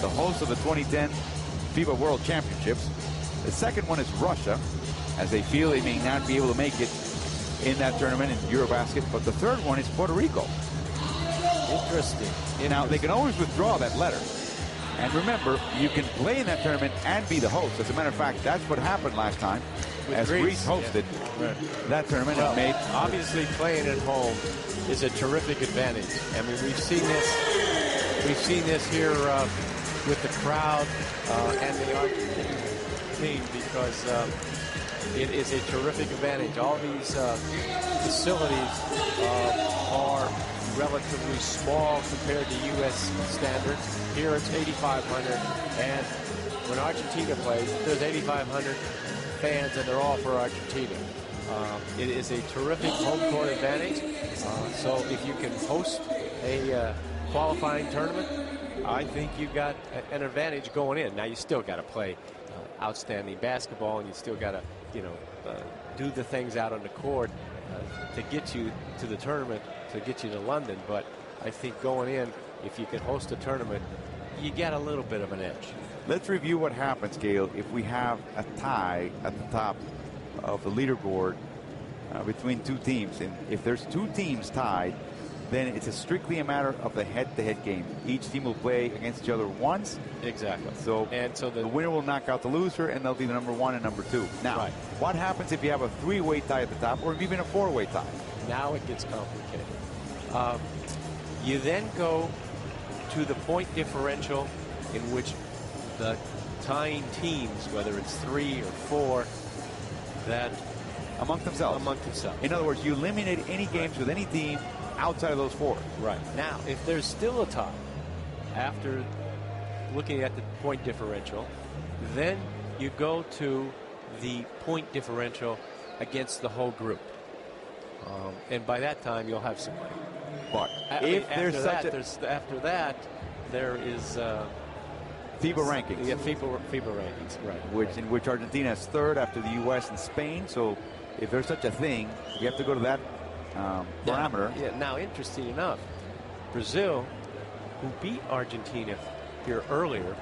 A: the host of the 2010 FIBA World Championships. The second one is Russia, as they feel they may not be able to make it in that tournament in Eurobasket. But the third one is Puerto Rico.
B: Interesting.
A: Now, they can always withdraw that letter. And remember, you can play in that tournament and be the host. As a matter of fact, that's what happened last time, as Greece hosted that tournament.
B: Well,
A: and made
B: obviously, playing at home is a terrific advantage. I mean, we've seen this. We've seen this here with the crowd and the Argentine team, because it is a terrific advantage. All these facilities are relatively small compared to U.S. standards. Here it's 8,500, and when Argentina plays, there's 8,500 fans, and they're all for Argentina. It is a terrific home court advantage. So if you can host a qualifying tournament, I think you've got an advantage going in. Now, you still got to play outstanding basketball, and you still got to, do the things out on the court to get you to the tournament, to get you to London. But I think going in, if you can host a tournament, you get a little bit of an edge.
A: Let's review what happens, Gail, if we have a tie at the top of the leaderboard between 2 teams. And if there's 2 teams tied, then it's strictly a matter of the head-to-head game. Each team will play against each other once.
B: Exactly.
A: So the winner will knock out the loser, and they'll be the number 1 and number 2. Now, what happens if you have a 3-way tie at the top, or even a 4-way tie?
B: Now it gets complicated. You then go to the point differential, in which the tying teams, whether it's 3 or 4, that
A: among themselves. In other words, you eliminate any games with any team outside of those 4.
B: Right. Now, if there's still a tie after looking at the point differential, then you go to the point differential against the whole group. And by that time, you'll have somebody.
A: But if there's
B: after that, there is
A: FIBA rankings.
B: Yeah, FIBA rankings, right.
A: In which Argentina is 3rd after the U.S. and Spain. So if there's such a thing, you have to go to that parameter.
B: Now, interesting enough, Brazil, who beat Argentina here earlier,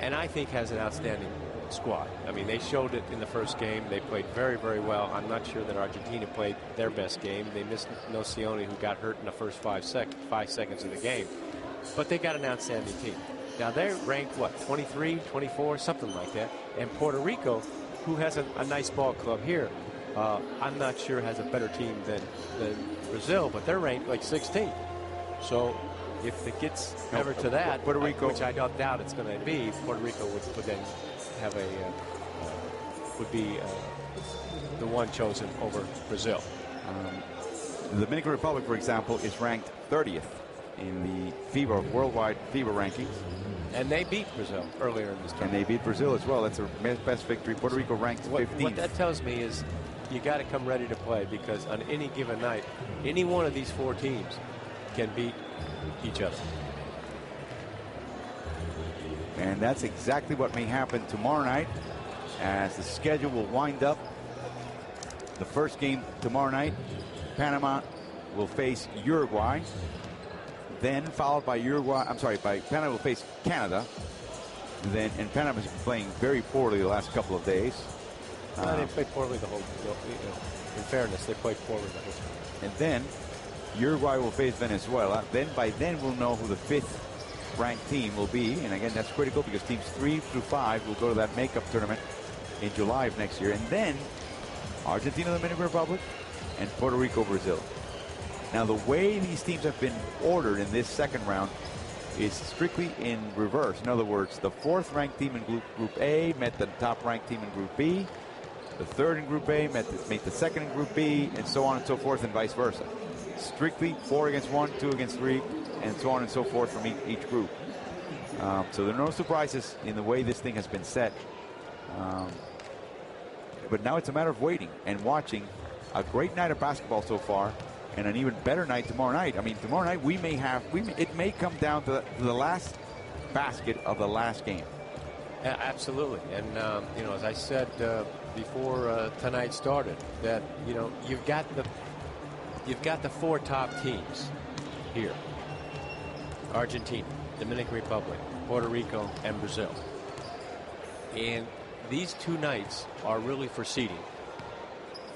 B: and I think has an outstanding squad. I mean, they showed it in the first game. They played very, very well. I'm not sure that Argentina played their best game. They missed Nocioni, who got hurt in the first 5 seconds of the game. But they got an outstanding team. Now, they're ranked, 23, 24, something like that. And Puerto Rico, who has a nice ball club here, I'm not sure has a better team than Brazil, but they're ranked like 16. So if it gets ever to that,
A: Puerto Rico,
B: which I don't doubt it's going to be, Puerto Rico would then have would be the one chosen over Brazil.
A: The Dominican Republic, for example, is ranked 30th in the worldwide FIBA rankings.
B: And they beat Brazil earlier in this tournament.
A: And they beat Brazil as well. That's their best victory. Puerto Rico ranked 15th.
B: What that tells me is you got to come ready to play, because on any given night, any one of these 4 teams can beat each other.
A: And that's exactly what may happen tomorrow night, as the schedule will wind up. The first game tomorrow night, Panama will face Uruguay. Then followed by Panama will face Canada. And Panama's playing very poorly the last couple of days.
B: They played poorly the whole. In fairness, they played poorly the whole time.
A: And then Uruguay will face Venezuela. Then by then we'll know who the 5th ranked team will be. And again, that's critical because teams 3 through 5 will go to that makeup tournament in July of next year. And then Argentina, Dominican Republic, and Puerto Rico, Brazil. Now, the way these teams have been ordered in this second round is strictly in reverse. In other words, the 4th ranked team in Group A met the top ranked team in Group B. The 3rd in Group A met the 2nd in Group B, and so on and so forth, and vice versa. Strictly 4 against 1, 2 against 3, and so on and so forth from each group. So there are no surprises in the way this thing has been set. But now it's a matter of waiting and watching. A great night of basketball so far, and an even better night tomorrow night. I mean, tomorrow night it may come down to the last basket of the last game.
B: Yeah, absolutely. And you know, as I said before tonight started, that you've got the 4 top teams here: Argentina, Dominican Republic, Puerto Rico, and Brazil. And these 2 nights are really for seeding.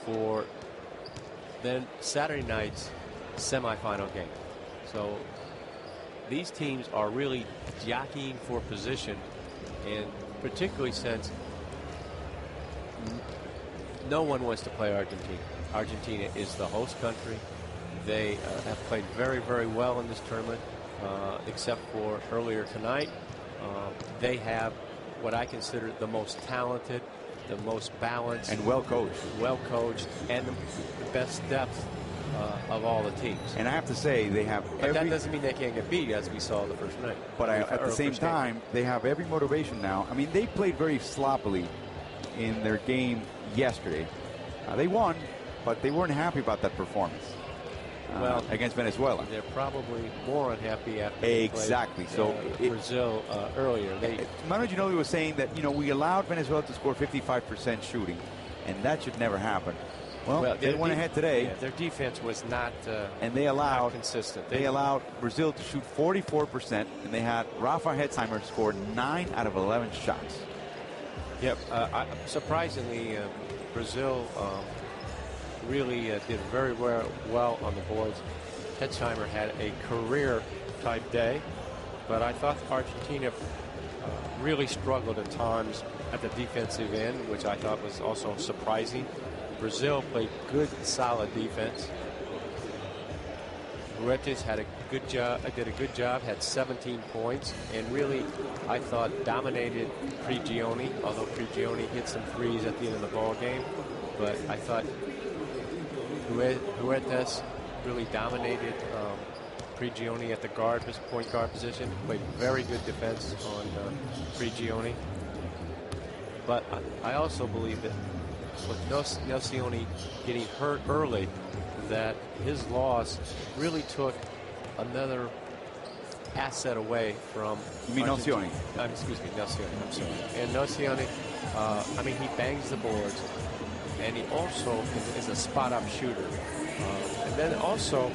B: For then Saturday night's semifinal game. So these teams are really jockeying for position, and particularly since no one wants to play Argentina. Argentina is the host country. They have played very, very well in this tournament, except for earlier tonight. They have what I consider the most talented, the most balanced,
A: and well coached,
B: and the best depth of all the teams.
A: And I have to say, they have.
B: But that doesn't mean they can't get beat, as we saw the first night.
A: But at the same time, they have every motivation now. I mean, they played very sloppily in their game yesterday. They won, but they weren't happy about that performance. Well, against Venezuela,
B: they're probably more unhappy after
A: exactly.
B: They played, Brazil earlier.
A: Manu Ginobili was saying that we allowed Venezuela to score 55% shooting, and that should never happen. Well, they went ahead today.
B: Yeah, their defense was not,
A: and they allowed
B: not consistent.
A: They allowed Brazil to shoot 44%, and they had Rafa Hetzheimer score 9 out of 11 shots.
B: Yep. Surprisingly, Brazil really did very well on the boards. Hetzheimer had a career-type day, but I thought Argentina really struggled at times at the defensive end, which I thought was also surprising. Brazil played good, solid defense. Ruetes had a good job, had 17 points, and really, I thought, dominated Prigioni, although Prigioni hit some threes at the end of the ball game. But I thought Ruetes really dominated Prigioni at the point guard position. Played very good defense on Prigioni. But I also believe that with Nocioni getting hurt early, that his loss really took another asset away from.
A: You mean Nocioni?
B: Excuse me, Nocioni. I'm sorry. And Nocioni, I mean, he bangs the boards, and he also is a spot-up shooter. And then also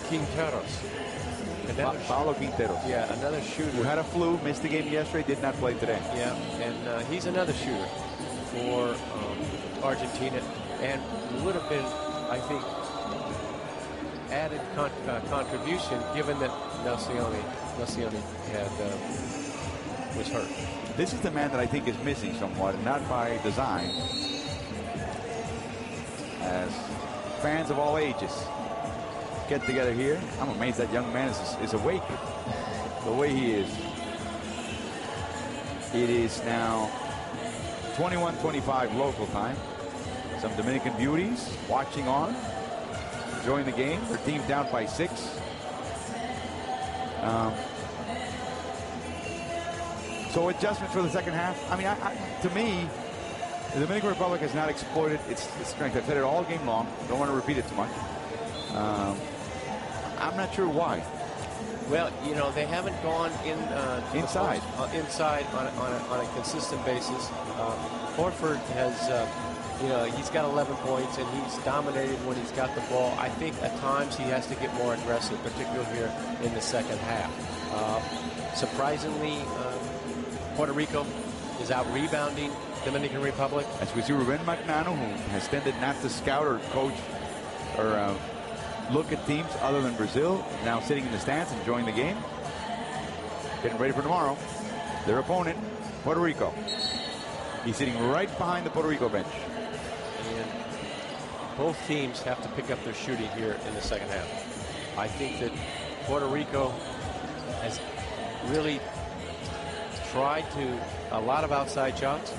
B: Quinteros.
A: Paulo Quinteros.
B: Yeah, another shooter.
A: Who had a flu, missed the game yesterday, did not play today.
B: Yeah, and he's another shooter for Argentina, and would have been, I think, added contribution given that Nocioni was hurt.
A: This is the man that I think is missing somewhat, not by design. As fans of all ages get together here, I'm amazed that young man is awake the way he is. It is now 21:25 local time. Some Dominican beauties watching on, enjoying the game. Their team down by 6. So adjustments for the second half. I mean, to me, the Dominican Republic has not exploited its strength. I've said it all game long. Don't want to repeat it too much. I'm not sure why.
B: Well, they haven't gone inside on a consistent basis. Horford has, he's got 11 points, and he's dominated when he's got the ball. I think at times he has to get more aggressive, particularly here in the second half. Surprisingly, Puerto Rico is out rebounding Dominican Republic.
A: As we see Ruben Magnano, who has tended not to scout or coach or look at teams other than Brazil, now sitting in the stands enjoying the game, getting ready for tomorrow. Their opponent, Puerto Rico. He's sitting right behind the Puerto Rico bench.
B: And both teams have to pick up their shooting here in the second half. I think that Puerto Rico has really tried a lot of outside shots.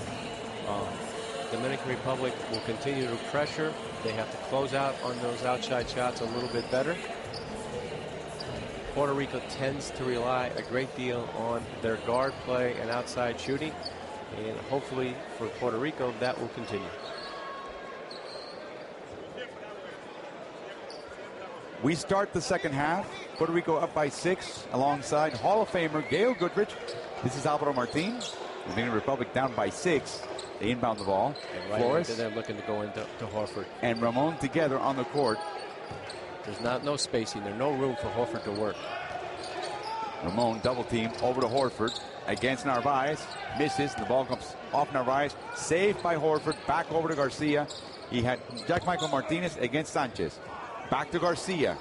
B: Dominican Republic will continue to pressure. They have to close out on those outside shots a little bit better. Puerto Rico tends to rely a great deal on their guard play and outside shooting. And hopefully for Puerto Rico, that will continue.
A: We start the second half. Puerto Rico up by 6 alongside Hall of Famer Gail Goodrich. This is Alvaro Martin. Dominican Republic down by 6. They inbound the ball.
B: And right
A: Flores.
B: they're looking to go into Horford.
A: And Ramon together on the court.
B: There's no spacing. There's no room for Horford to work.
A: Ramon double team over to Horford against Narvaez. Misses. The ball comes off Narvaez. Saved by Horford. Back over to Garcia. He had Jack Michael Martinez against Sanchez. Back to Garcia.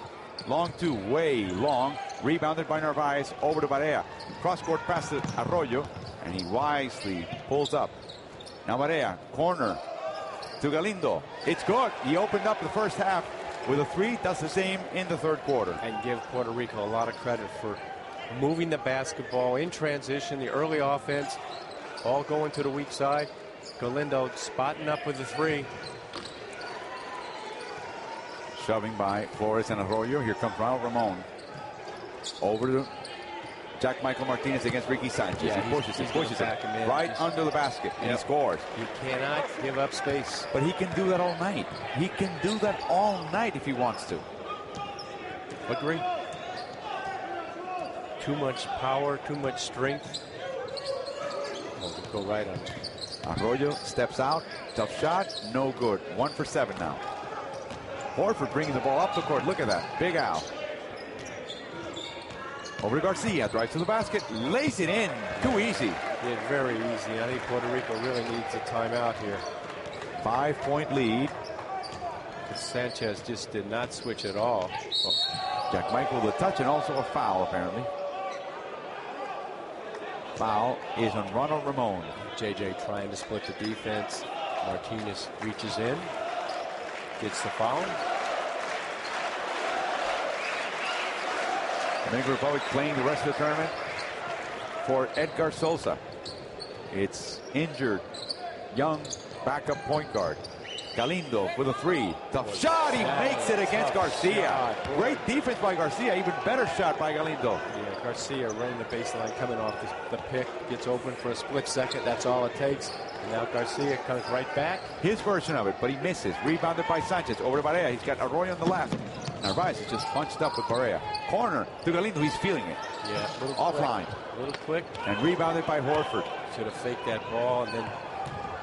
A: Long two. Way long. Rebounded by Narvaez. Over to Barea. Cross court pass to Arroyo. And he wisely pulls up. Now Barea. Corner to Galindo. It's good. He opened up the first half with a 3. Does the same in the third quarter.
B: And give Puerto Rico a lot of credit for moving the basketball in transition, the early offense, all going to the weak side. Galindo spotting up with the 3.
A: Shoving by Flores and Arroyo. Here comes Ronald Ramon. Over to Jack Michael Martinez against Ricky Sanchez.
B: Yeah,
A: he pushes him right under the basket, and he scores.
B: He cannot give up space.
A: But he can do that all night. He can do that all night if he wants to.
B: Agree. Too much power, too much strength. Oh, go right on it.
A: Arroyo steps out. Tough shot. No good. 1 for 7 now. Horford bringing the ball up the court. Look at that. Big Al. Over to Garcia. Drives to the basket. Lays it in. Too easy.
B: Yeah, very easy. I think Puerto Rico really needs a timeout here.
A: 5-point lead.
B: Sanchez just did not switch at all.
A: Oh. Jack Michael with a touch and also a foul, apparently. Foul is on Ronald Ramon.
B: JJ trying to split the defense. Martinez reaches in. Gets the foul.
A: Dominican Republic playing the rest of the tournament for Edgar Sosa. It's injured young backup point guard. Galindo with a 3. Tough shot. He makes it against Garcia. Great defense by Garcia. Even better shot by Galindo.
B: Yeah, Garcia running the baseline, coming off the pick. Gets open for a split second. That's all it takes. And now Garcia comes right back.
A: His version of it, but he misses. Rebounded by Sanchez. Over to Barea. He's got Arroyo on the left. Narvaez is just punched up with Barea. Corner to Galindo. He's feeling it.
B: Yeah,
A: offline.
B: A little quick.
A: And rebounded by Horford.
B: Should have faked that ball and then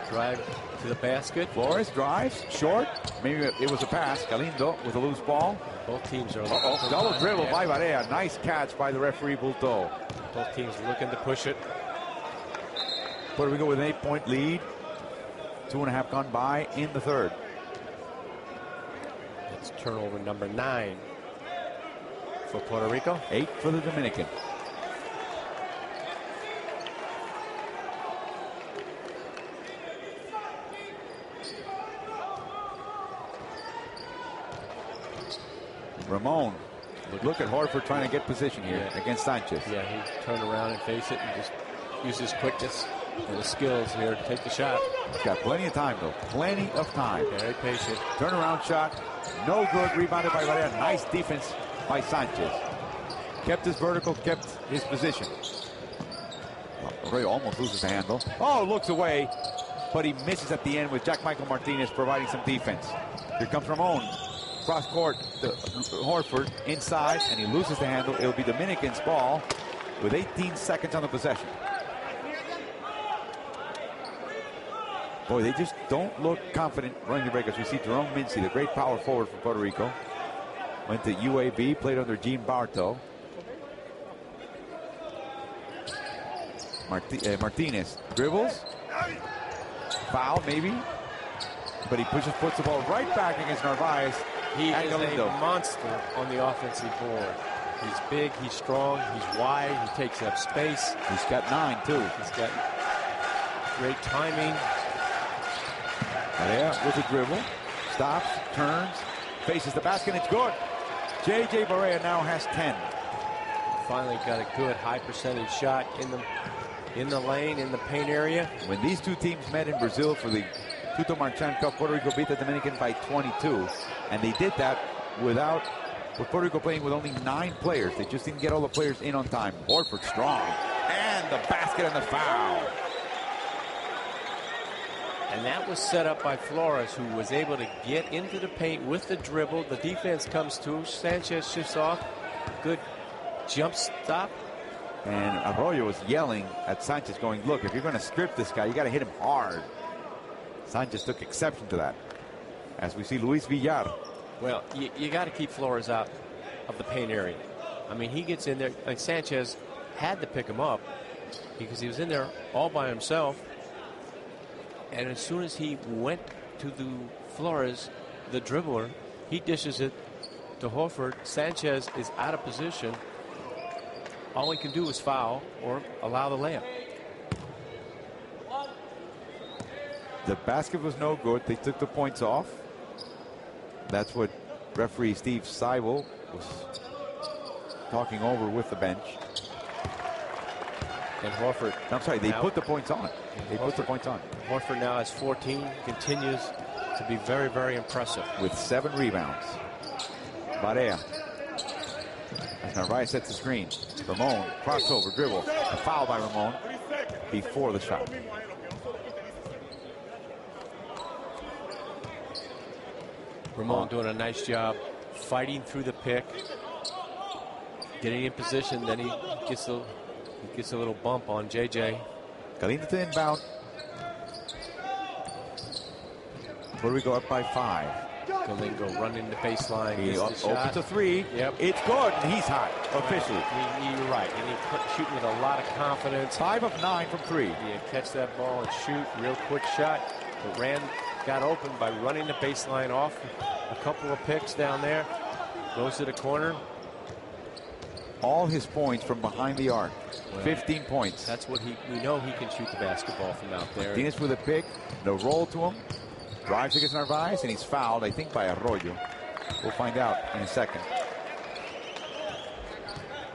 B: drive to the basket.
A: Flores drives. Short. Maybe it was a pass. Galindo with a loose ball.
B: Both teams are
A: double dribble by Barea. Nice catch by the referee, Bulto.
B: Both teams looking to push it.
A: Puerto Rico with an 8-point lead. 2.5 gone by in the third.
B: It's turnover number 9 for Puerto Rico.
A: 8 for the Dominican. Ramon. Look at Horford trying to get position here against Sanchez.
B: Yeah, he turned around and face it and just use his quickness and his skills here to take the shot.
A: He's got plenty of time, though. Plenty of time.
B: Very patient.
A: Turnaround shot. No good. Rebounded by Barea. Nice defense by Sanchez. Kept his vertical, kept his position. Arroyo almost loses the handle. Oh, looks away, but he misses at the end with Jack Michael Martinez providing some defense. Here comes Ramon. Cross court to Horford inside, and he loses the handle. It'll be Dominican's ball with 18 seconds on the possession. Boy, they just don't look confident running the break. As we see Jerome Mincy, the great power forward for Puerto Rico, went to UAB, played under Gene Bartow. Martinez dribbles, Foul, maybe. But he puts the ball right back against Narvaez.
B: He is a monster on the offensive board. He's big, he's strong, he's wide, he takes up space.
A: He's got 9, too.
B: He's got great timing.
A: Yeah, with a dribble. Stops, turns, faces the basket, it's good. J.J. Barea now has 10.
B: Finally got a good high percentage shot in the lane, in the paint area.
A: When these two teams met in Brazil for the Tuto Marchand Cup, Puerto Rico beat the Dominican by 22. And they did that with Puerto Rico playing with only 9 players. They just didn't get all the players in on time. Horford strong. And the basket and the foul.
B: And that was set up by Flores, who was able to get into the paint with the dribble. The defense comes to. Sanchez shifts off. Good jump stop.
A: And Arroyo was yelling at Sanchez, going, look, if you're going to strip this guy, you got to hit him hard. Sanchez took exception to that. As we see Luis Villar.
B: Well, you got to keep Flores out of the paint area. I mean, he gets in there. Like Sanchez had to pick him up because he was in there all by himself. And as soon as he went to the Flores, the dribbler, he dishes it to Horford. Sanchez is out of position. All he can do is foul or allow the layup.
A: The basket was no good. They took the points off. That's what referee Steve Seibel was talking over with the bench.
B: And Horford.
A: I'm sorry, they put the points on. They put the points on.
B: Horford now has 14, continues to be very, very impressive.
A: With 7 rebounds. Barea. As Narvaez sets the screen. Ramon, crossover, dribble. A foul by Ramon before the shot.
B: Ramon doing a nice job fighting through the pick, getting in position. Then he gets a little bump on JJ.
A: Galindo to inbound. Puerto Rico up by 5.
B: Galindo running the baseline.
A: He opens a 3.
B: Yep.
A: It's good, and he's hot, officially.
B: You're right. And he's shooting with a lot of confidence.
A: 5 of 9 from 3.
B: Yeah, catch that ball and shoot. Real quick shot. But got open by running the baseline off a couple of picks down there. Goes to the corner.
A: All his points from behind the arc. Well, 15 points.
B: That's what we know he can shoot the basketball from out there.
A: Martinez with a pick. The roll to him. Drives against Narvaez, and he's fouled, I think, by Arroyo. We'll find out in a second.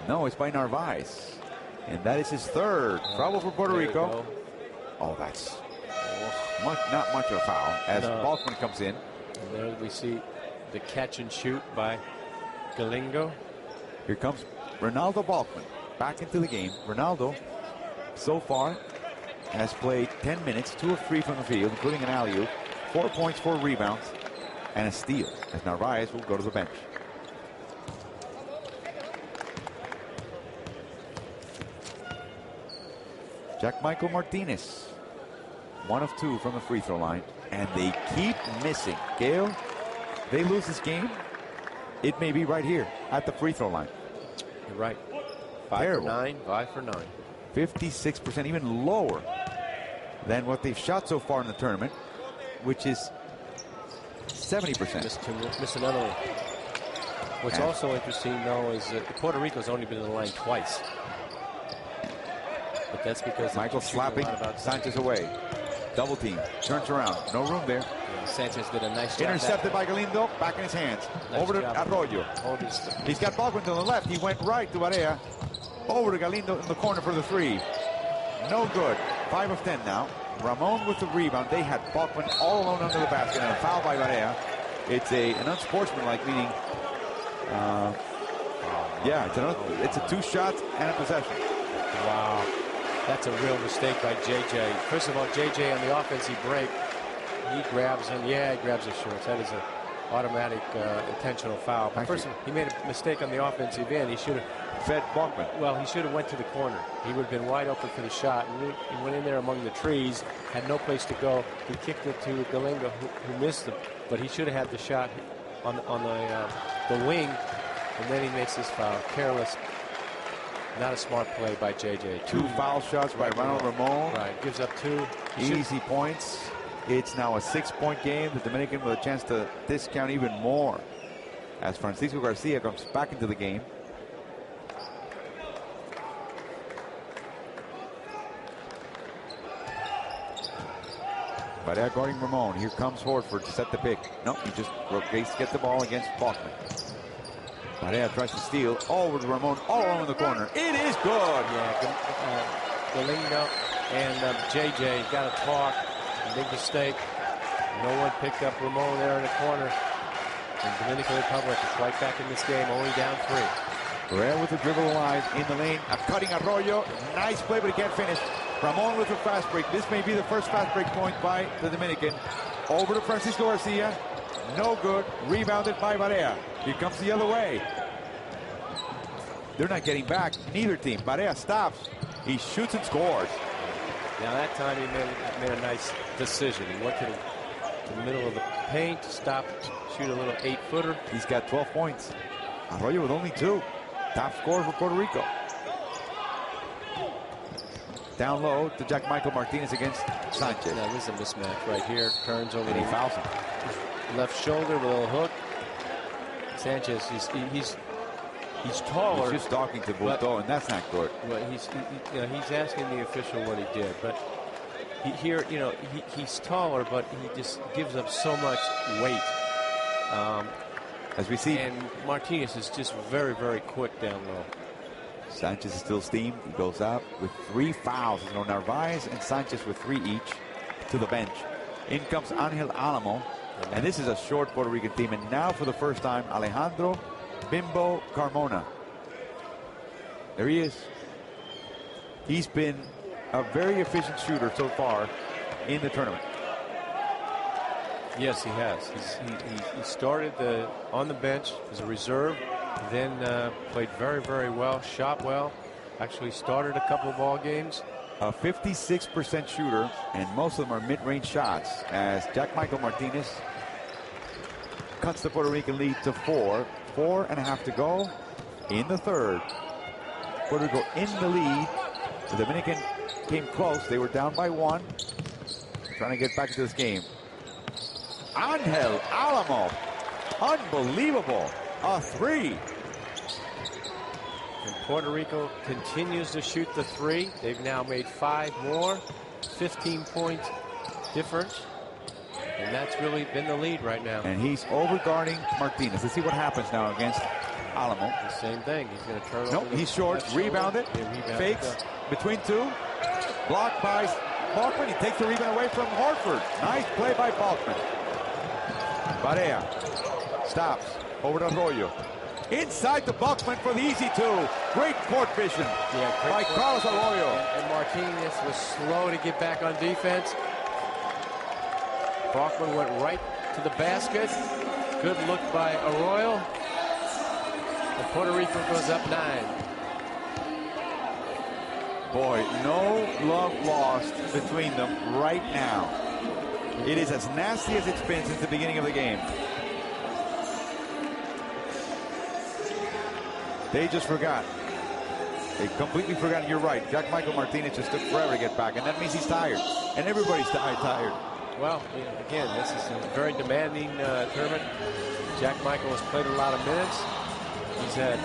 A: No, it's by Narvaez. And that is his 3rd. Trouble for Puerto Rico. Oh, that's not much of a foul as Balkman comes in.
B: And there we see the catch and shoot by Galindo.
A: Here comes Ronaldo Balkman back into the game. Ronaldo, so far, has played 10 minutes, 2 of 3 from the field, including an alley-oop, 4 points, 4 rebounds, and a steal, as Narvaez will go to the bench. Jack Michael Martinez, 1 of 2 from the free throw line, and they keep missing. Gail, they lose this game, it may be right here at the free throw line.
B: You're right. 5 for 9, 5 for 9.
A: 56%, even lower than what they've shot so far in the tournament, which is 70%.
B: Miss another one. What's also interesting, though, is that Puerto Rico's only been in the line twice. But that's because
A: Michael slapping Sanchez away. Double team. Turns around. No room there.
B: Yeah, Sanchez did a nice job.
A: Intercepted by Galindo. Back in his hands.
B: Nice
A: over to Arroyo. He's got Balkman to the left. He went right to Barea. Over to Galindo in the corner for the 3. No good. 5 of 10 now. Ramon with the rebound. They had Balkman all alone under the basket, and a foul by Barea. It's an unsportsmanlike, meaning, it's a 2 shots and a possession.
B: Wow, that's a real mistake by JJ. First of all, JJ on the offensive break, he grabs him. Yeah, he grabs his shorts. That is an automatic intentional foul. But first of all, he made a mistake on the offensive end. He should have
A: fed Balkman.
B: Well, he should have went to the corner. He would have been wide open for the shot. And he went in there among the trees, had no place to go. He kicked it to Galindo, who missed him. But he should have had the shot on the wing, and then he makes this foul. Careless. Not a smart play by JJ.
A: 2 foul shots by Ronald Ramon.
B: Right, gives up 2.
A: Easy points. It's now a 6-point game. The Dominican with a chance to discount even more as Francisco Garcia comes back into the game. Barea guarding Ramon. Here comes Horford to set the pick. No, he just gets the ball against Balkman. Barea tries to steal over to Ramon all along the corner. It is good.
B: Yeah, Galindo and JJ got to talk. Big mistake. No one picked up Ramon there in the corner. And Dominican Republic is right back in this game, only down 3.
A: Barea with the dribble alive in the lane. A cutting Arroyo. Nice play, but he can't finish. Ramon with a fast break. This may be the first fast break point by the Dominican. Over to Francisco Garcia. No good. Rebounded by Barea. Here comes the other way. They're not getting back. Neither team. Barea stops. He shoots and scores.
B: Now that time he made a nice decision. He went to the middle of the paint, stopped, shoot a little 8-footer.
A: He's got 12 points. Arroyo with only 2. Top scorer for Puerto Rico. Down low to Jack Michael Martinez against Sanchez.
B: Now this is a mismatch right here. Turns over.
A: And he fouls him.
B: Left shoulder with a little hook. Sanchez, he's taller.
A: He's just talking to Bulto, and that's not good.
B: Well, he's asking the official what he did, but he's taller, but he just gives up so much weight.
A: As we see,
B: and Martinez is just very, very quick down low.
A: Sanchez is still steamed. He goes out with 3 fouls. Narvaez and Sanchez with 3 each to the bench. In comes Angel Alamo, and this is a short Puerto Rican team. And now for the first time, Alejandro Bimbo Carmona. There he is. He's been a very efficient shooter so far in the tournament.
B: Yes, he has. He started on the bench as a reserve, then played very, very well, shot well. Actually started a couple of ball games.
A: A 56% shooter, and most of them are mid-range shots, as Jack Michael Martinez cuts the Puerto Rican lead to 4. 4.5 to go in the third. Puerto Rico in the lead. The Dominican came close. They were down by 1. Trying to get back into this game. Angel Alamo. Unbelievable. A 3.
B: And Puerto Rico continues to shoot the 3. They've now made 5 more. 15-point difference. And that's really been the lead right now.
A: And he's over-guarding Martinez. Let's see what happens now against Alamo.
B: The same thing. He's going to turn over.
A: Nope, he's short. Rebounded. Fakes between 2. Blocked by Balkman. He takes the rebound away from Horford. Nice play by Balkman. Barea stops. Over to Arroyo. Inside to Balkman for the easy 2. Great court vision by Carlos Arroyo.
B: And Martinez was slow to get back on defense. Balkman went right to the basket. Good look by Arroyo. And Puerto Rico goes up 9.
A: Boy, no love lost between them right now. It is as nasty as it's been since the beginning of the game. They just forgot. They completely forgot. You're right. Jack Michael Martinez just took forever to get back, and that means he's tired. And everybody's tired.
B: Well, again, this is a very demanding tournament. Jack Michael has played a lot of minutes. He's had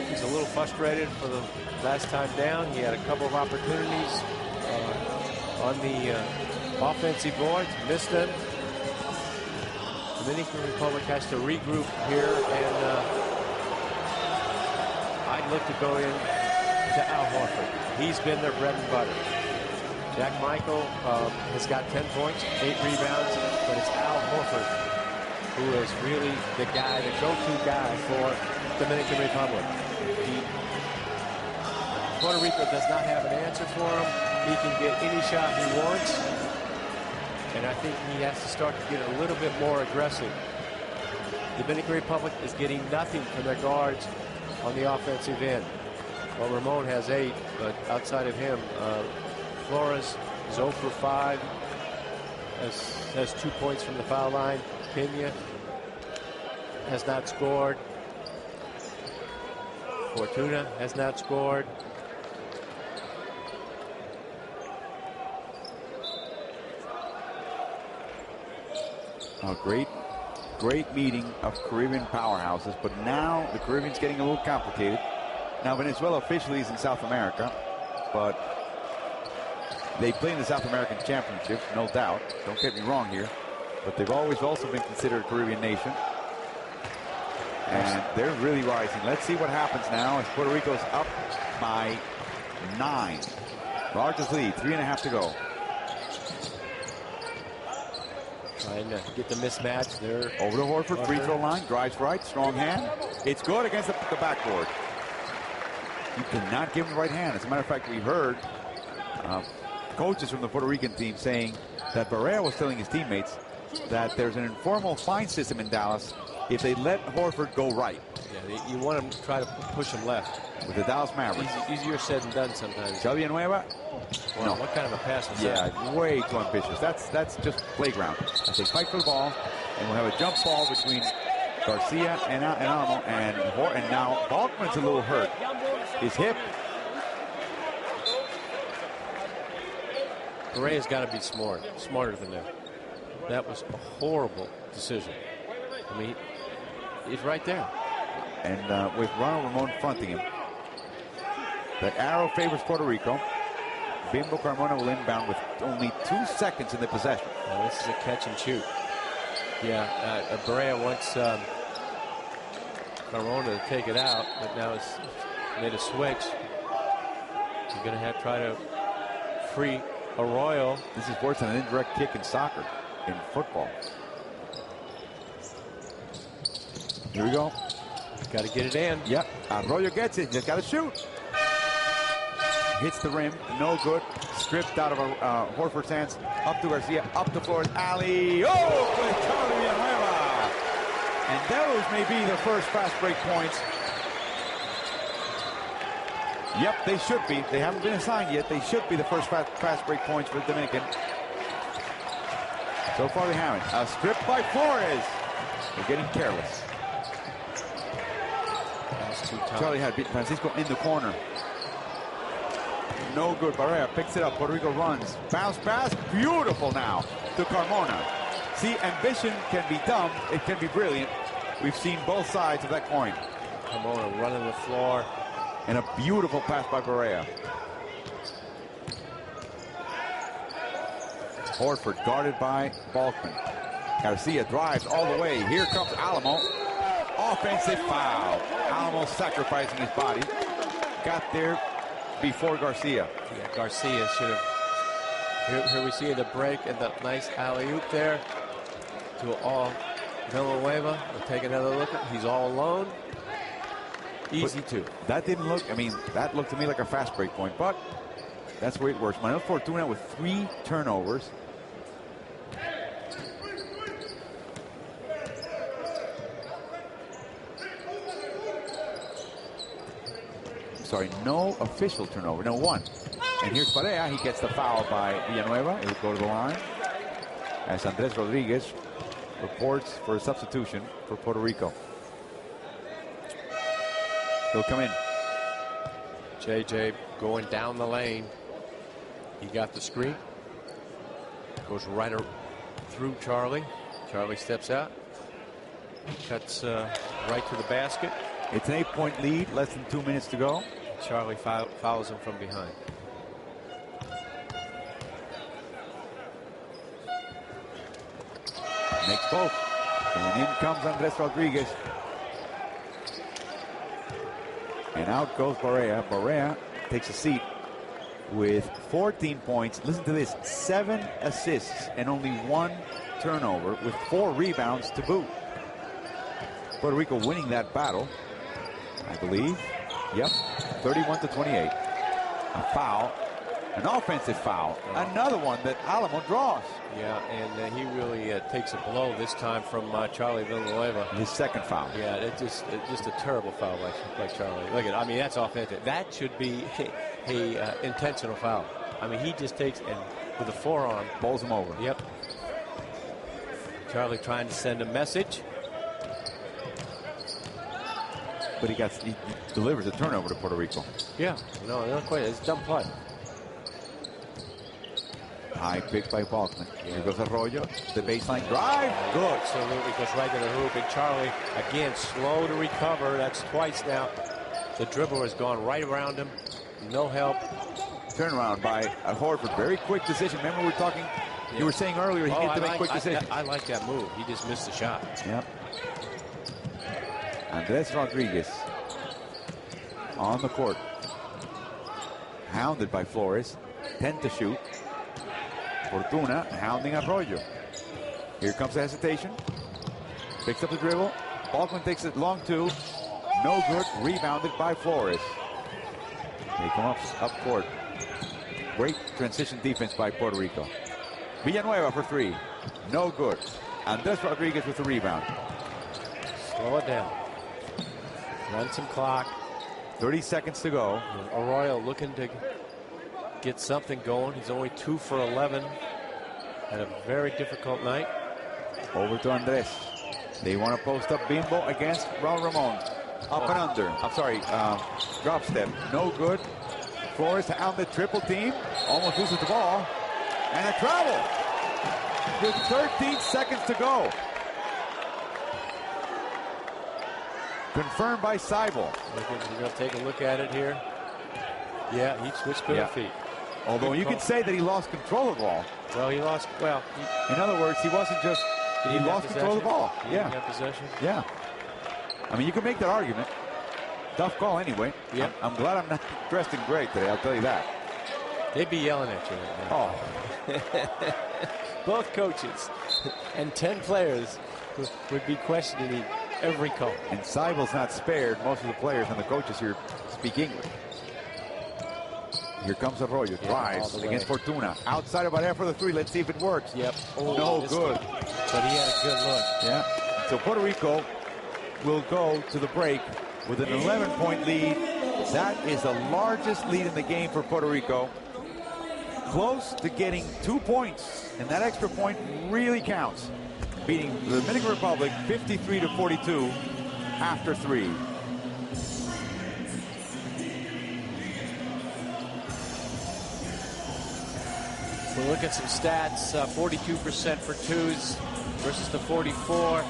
B: he's a little frustrated for the last time down. He had a couple of opportunities on the offensive boards, missed them. Dominican Republic has to regroup here, and I'd look to go in to Al Horford. He's been their bread and butter. Jack Michael has got 10 points, 8 rebounds, but it's Al Horford who is really the guy, the go-to guy for Dominican Republic. Puerto Rico does not have an answer for him. He can get any shot he wants, and I think he has to start to get a little bit more aggressive. Dominican Republic is getting nothing from their guards on the offensive end. Well, Ramon has 8, but outside of him, Flores is 0 for 5, has 2 points from the foul line. Pena has not scored. Fortuna has not scored.
A: A great meeting of Caribbean powerhouses, but now the Caribbean's getting a little complicated. Now Venezuela officially is in South America, but they play in the South American Championship, no doubt. Don't get me wrong here, but they've always also been considered a Caribbean nation. And they're really rising. Let's see what happens now as Puerto Rico's up by 9. Largest lead, 3.5 to go.
B: Trying to get the mismatch there.
A: Over to Horford, free throw line, drives right, strong hand. It's good against the backboard. You cannot give him the right hand. As a matter of fact, we heard coaches from the Puerto Rican team saying that Barrera was telling his teammates that there's an informal fine system in Dallas if they let Horford go right.
B: Yeah, you want him to try to push him left.
A: With the Dallas Mavericks.
B: Easier said than done sometimes.
A: Villanueva?
B: Wow, no. What kind of a pass was that?
A: Yeah, way too ambitious. That's just playground. As they fight for the ball, and we'll have a jump ball between Garcia and Alamo, and now Balkman's a little hurt. His hip.
B: Correa's got to be smarter than that. That was a horrible decision. I mean, he's right there.
A: And with Ronald Ramon fronting him, the arrow favors Puerto Rico. Bimbo Carmona will inbound with only 2 seconds in the possession.
B: Well, this is a catch and shoot. Yeah, Barrera wants Carmona to take it out, but now it's made a switch. He's going to have to try to free Arroyo.
A: This is worse than an indirect kick in soccer, in football. Here we go.
B: Got to get it in.
A: Yep, Arroyo gets it. Just got to shoot. Hits the rim, no good. Stripped out of Horford's hands. Up to Garcia, up to Flores. Alley. Oh, with Charlie Villanueva. And those may be the first fast break points. Yep, they should be. They haven't been assigned yet. They should be the first fast break points for the Dominican. So far they haven't. A strip by Flores. They're getting careless. Charlie had Francisco in the corner. No good. Barrera picks it up. Puerto Rico runs. Bounce pass. Beautiful now to Carmona. See, ambition can be dumb. It can be brilliant. We've seen both sides of that coin.
B: Carmona running the floor.
A: And a beautiful pass by Barrera. Horford guarded by Balkman. Garcia drives all the way. Here comes Alamo. Offensive foul. Alamo sacrificing his body. Got there before Garcia.
B: Yeah, Garcia should have. Here we see the break and the nice alley-oop there to all Villanueva. We'll take another look. He's all alone. Easy too.
A: That didn't look, I mean, that looked to me like a fast break point, but that's the way it works. Manuel Fortuna with 3 turnovers. Sorry, no official turnover, no 1. And here's Barea. He gets the foul by Villanueva. It will go to the line as Andres Rodriguez reports for a substitution for Puerto Rico. He'll come in.
B: JJ going down the lane. He got the screen. Goes right through Charlie. Charlie steps out. Cuts right to the basket.
A: It's an 8-point lead, less than 2 minutes to go.
B: Charlie fouls him from behind.
A: Makes both. And in comes Andres Rodriguez. And out goes Barrera. Barrera takes a seat with 14 points. Listen to this. 7 assists and only 1 turnover with 4 rebounds to boot. Puerto Rico winning that battle, I believe. Yep, 31-28. A foul, an offensive foul. Another one that Alamo draws.
B: Yeah, and he really takes a blow this time from Charlie Villanueva.
A: His second foul.
B: Yeah, it's just a terrible foul by Charlie. Look at it. I mean, that's offensive. That should be a intentional foul. I mean, he just takes and with a forearm
A: bowls him over.
B: Yep. Charlie trying to send a message.
A: But he delivers a turnover to Puerto Rico.
B: Yeah, no, not quite. It's a dumb play.
A: High pick by Balkman. Here goes Arroyo. The baseline drive. Good.
B: Absolutely goes right to the hoop. And Charlie, again, slow to recover. That's twice now. The dribble has gone right around him. No help.
A: Turnaround by Horford. Very quick decision. Remember we were talking, you were saying earlier he needed to make quick decisions.
B: I like that move. He just missed the shot.
A: Yep. Andres Rodriguez on the court. Hounded by Flores. 10 to shoot. Fortuna hounding Arroyo. Here comes the hesitation. Picks up the dribble. Balkman takes it long two. No good. Rebounded by Flores. They come up court. Great transition defense by Puerto Rico. Villanueva for three. No good. Andres Rodriguez with the rebound.
B: Slow it down. Run some clock.
A: 30 seconds to go.
B: Arroyo looking to get something going. He's only 2 for 11. Had a very difficult night.
A: Over to Andres. They want to post up Bimbo against Raul Ramon. Up and under. I'm sorry. Drop step. No good. Flores out the triple team. Almost loses the ball. And a travel. With 13 seconds to go. Confirmed by Seibel.
B: We're going to take a look at it here. Yeah, he switched bare feet.
A: Although you could say that he lost control of the ball.
B: Well, he lost. Well,
A: in other words, he wasn't just. He lost control of the ball.
B: He didn't have possession.
A: Yeah. I mean, you can make that argument. Tough call anyway.
B: Yeah.
A: I'm glad I'm not dressed in gray today. I'll tell you that.
B: They'd be yelling at you right now.
A: Oh.
B: Both coaches and 10 players would be questioning every call.
A: And Seibel's not spared. Most of the players and the coaches here speak English. Here comes Arroyo. Drives against Fortuna. Outside of Barea for the three. Let's see if it works.
B: Yep.
A: Oh, no good.
B: But he had a good look.
A: Yeah. So Puerto Rico will go to the break with an 11-point lead. That is the largest lead in the game for Puerto Rico. Close to getting 2 points. And that extra point really counts. Beating the Dominican Republic 53-42 after three.
B: We'll look at some stats. 42% for twos versus the 44.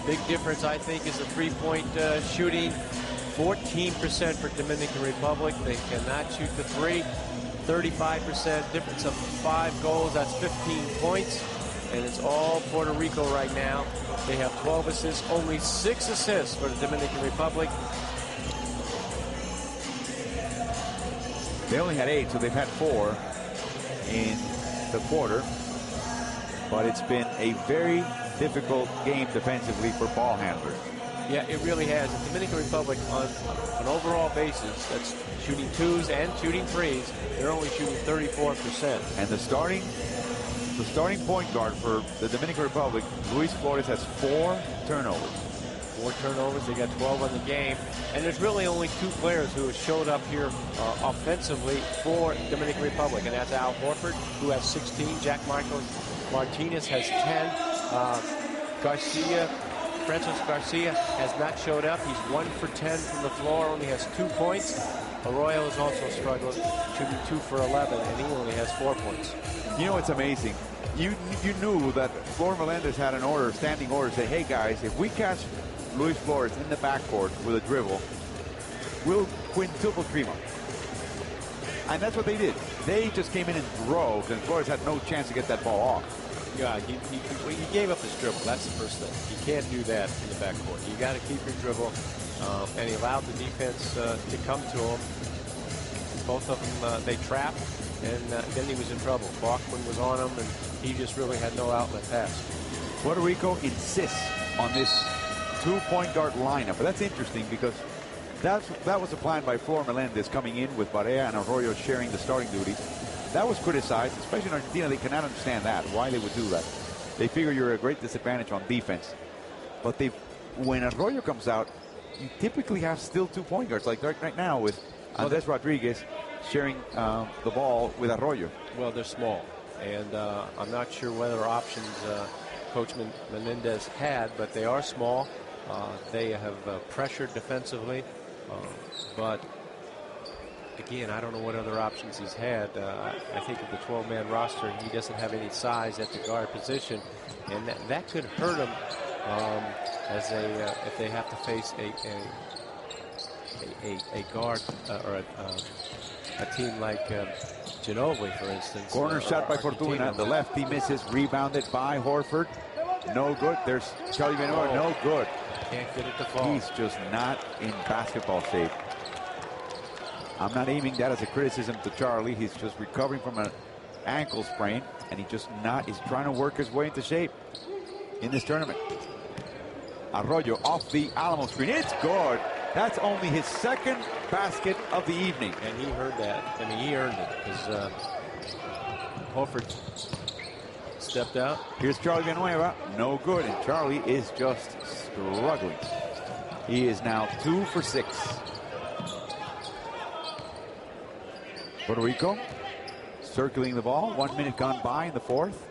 B: Big difference, I think, is the three-point shooting. 14% for Dominican Republic. They cannot shoot the three. 35%, difference of 5 goals. That's 15 points. And it's all Puerto Rico right now. They have 12 assists, only 6 assists for the Dominican Republic.
A: They only had 8, so they've had 4 in the quarter. But it's been a very difficult game defensively for ball handlers.
B: Yeah, it really has. The Dominican Republic, on an overall basis, that's shooting twos and shooting threes, they're only shooting 34%.
A: And the starting point guard for the Dominican Republic, Luis Flores, has 4 turnovers.
B: 4 turnovers. They got 12 on the game. And there's really only 2 players who have showed up here offensively for Dominican Republic, and that's Al Horford, who has 16. Jack Martinez has 10. Francis Garcia has not showed up. He's 1 for 10 from the floor, only has 2 points. Arroyo is also struggling, shooting 2 for 11, and he only has 4 points.
A: You know, it's amazing. You knew that Flor Melendez had an order, standing order, say, hey guys, if we catch Luis Flores in the backcourt with a dribble, we'll quintuple cream him. And that's what they did. They just came in and drove, and Flores had no chance to get that ball off.
B: Yeah, he gave up his dribble. That's the first thing. You can't do that in the backcourt. You got to keep your dribble, and he allowed the defense to come to him. Both of them, they trapped, and then he was in trouble. Bachman was on him, and he just really had no outlet pass.
A: Puerto Rico insists on this 2-point guard lineup. But that's interesting because that was a plan by Flor Melendez, coming in with Barea and Arroyo sharing the starting duties. That was criticized, especially in Argentina. They cannot understand that, why they would do that. They figure you're at a great disadvantage on defense. But when Arroyo comes out, you typically have still 2-point guards, like right now with Andres Rodriguez sharing the ball with Arroyo.
B: Well, they're small, and I'm not sure whether options Coach Menendez had, but they are small. They have pressured defensively, but again, I don't know what other options he's had. I think of the 12-man roster, he doesn't have any size at the guard position, and that could hurt him if they have to face a guard or a team like Ginobili, for instance.
A: Corner shot by Fortuna. The lefty misses. Rebounded by Horford. No good. There's Charlie Villanueva. No good.
B: Can't get it to fall.
A: He's just not in basketball shape. I'm not aiming that as a criticism to Charlie. He's just recovering from an ankle sprain, and he's trying to work his way into shape in this tournament. Arroyo off the Alamo screen. It's good. That's only his second basket of the evening.
B: And he heard that. I mean, he earned it because Horford stepped out.
A: Here's Charlie Villanueva. No good. And Charlie is just struggling. He is now 2 for 6. Puerto Rico circling the ball. 1 minute gone by in the fourth.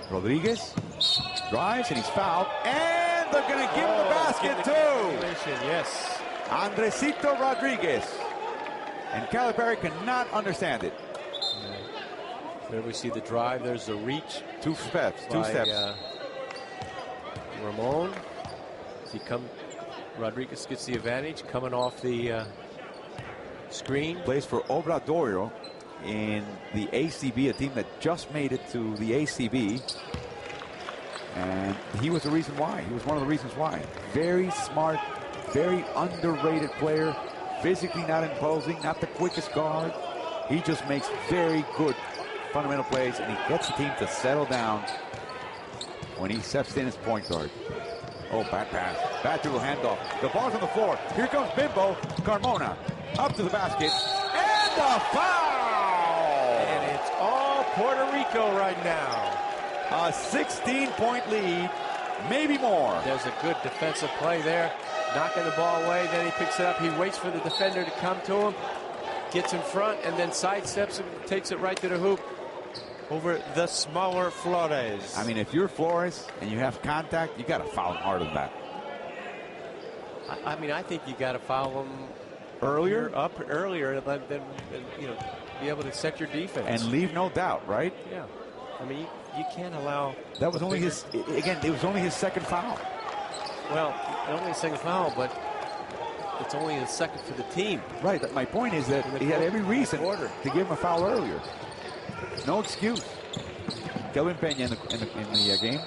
A: Rodriguez drives and he's fouled. And they're going to give him the basket too.
B: Yes.
A: Andresito Rodriguez. And Calipari cannot understand it.
B: There we see the drive. There's the reach.
A: Two steps.
B: Ramon. Rodriguez gets the advantage coming off the screen.
A: Plays for Obradoiro in the ACB, a team that just made it to the ACB. And he was the reason why. He was one of the reasons why. Very smart, very underrated player. Physically not imposing, not the quickest guard. He just makes very good fundamental plays, and he gets the team to settle down when he steps in as point guard. Oh, bad pass. Bad dribble handoff. The ball's on the floor. Here comes Bimbo Carmona. Up to the basket. And the foul!
B: And it's all Puerto Rico right now.
A: A 16-point lead, maybe more.
B: There's a good defensive play there. Knocking the ball away, then he picks it up. He waits for the defender to come to him. Gets in front and then sidesteps and takes it right to the hoop. Over the smaller Flores.
A: I mean, if you're Flores and you have contact, you got to foul him harder than that.
B: I mean, I think you got to foul him
A: earlier,
B: and then be able to set your defense
A: and leave no doubt, right?
B: Yeah. I mean, you can't allow.
A: That was only his. Again, it was only his second foul.
B: Well, only a second foul, but it's only a second for the team.
A: Right. But my point is that he had every reason to give him a foul earlier. No excuse. Kelvin Peña in the game,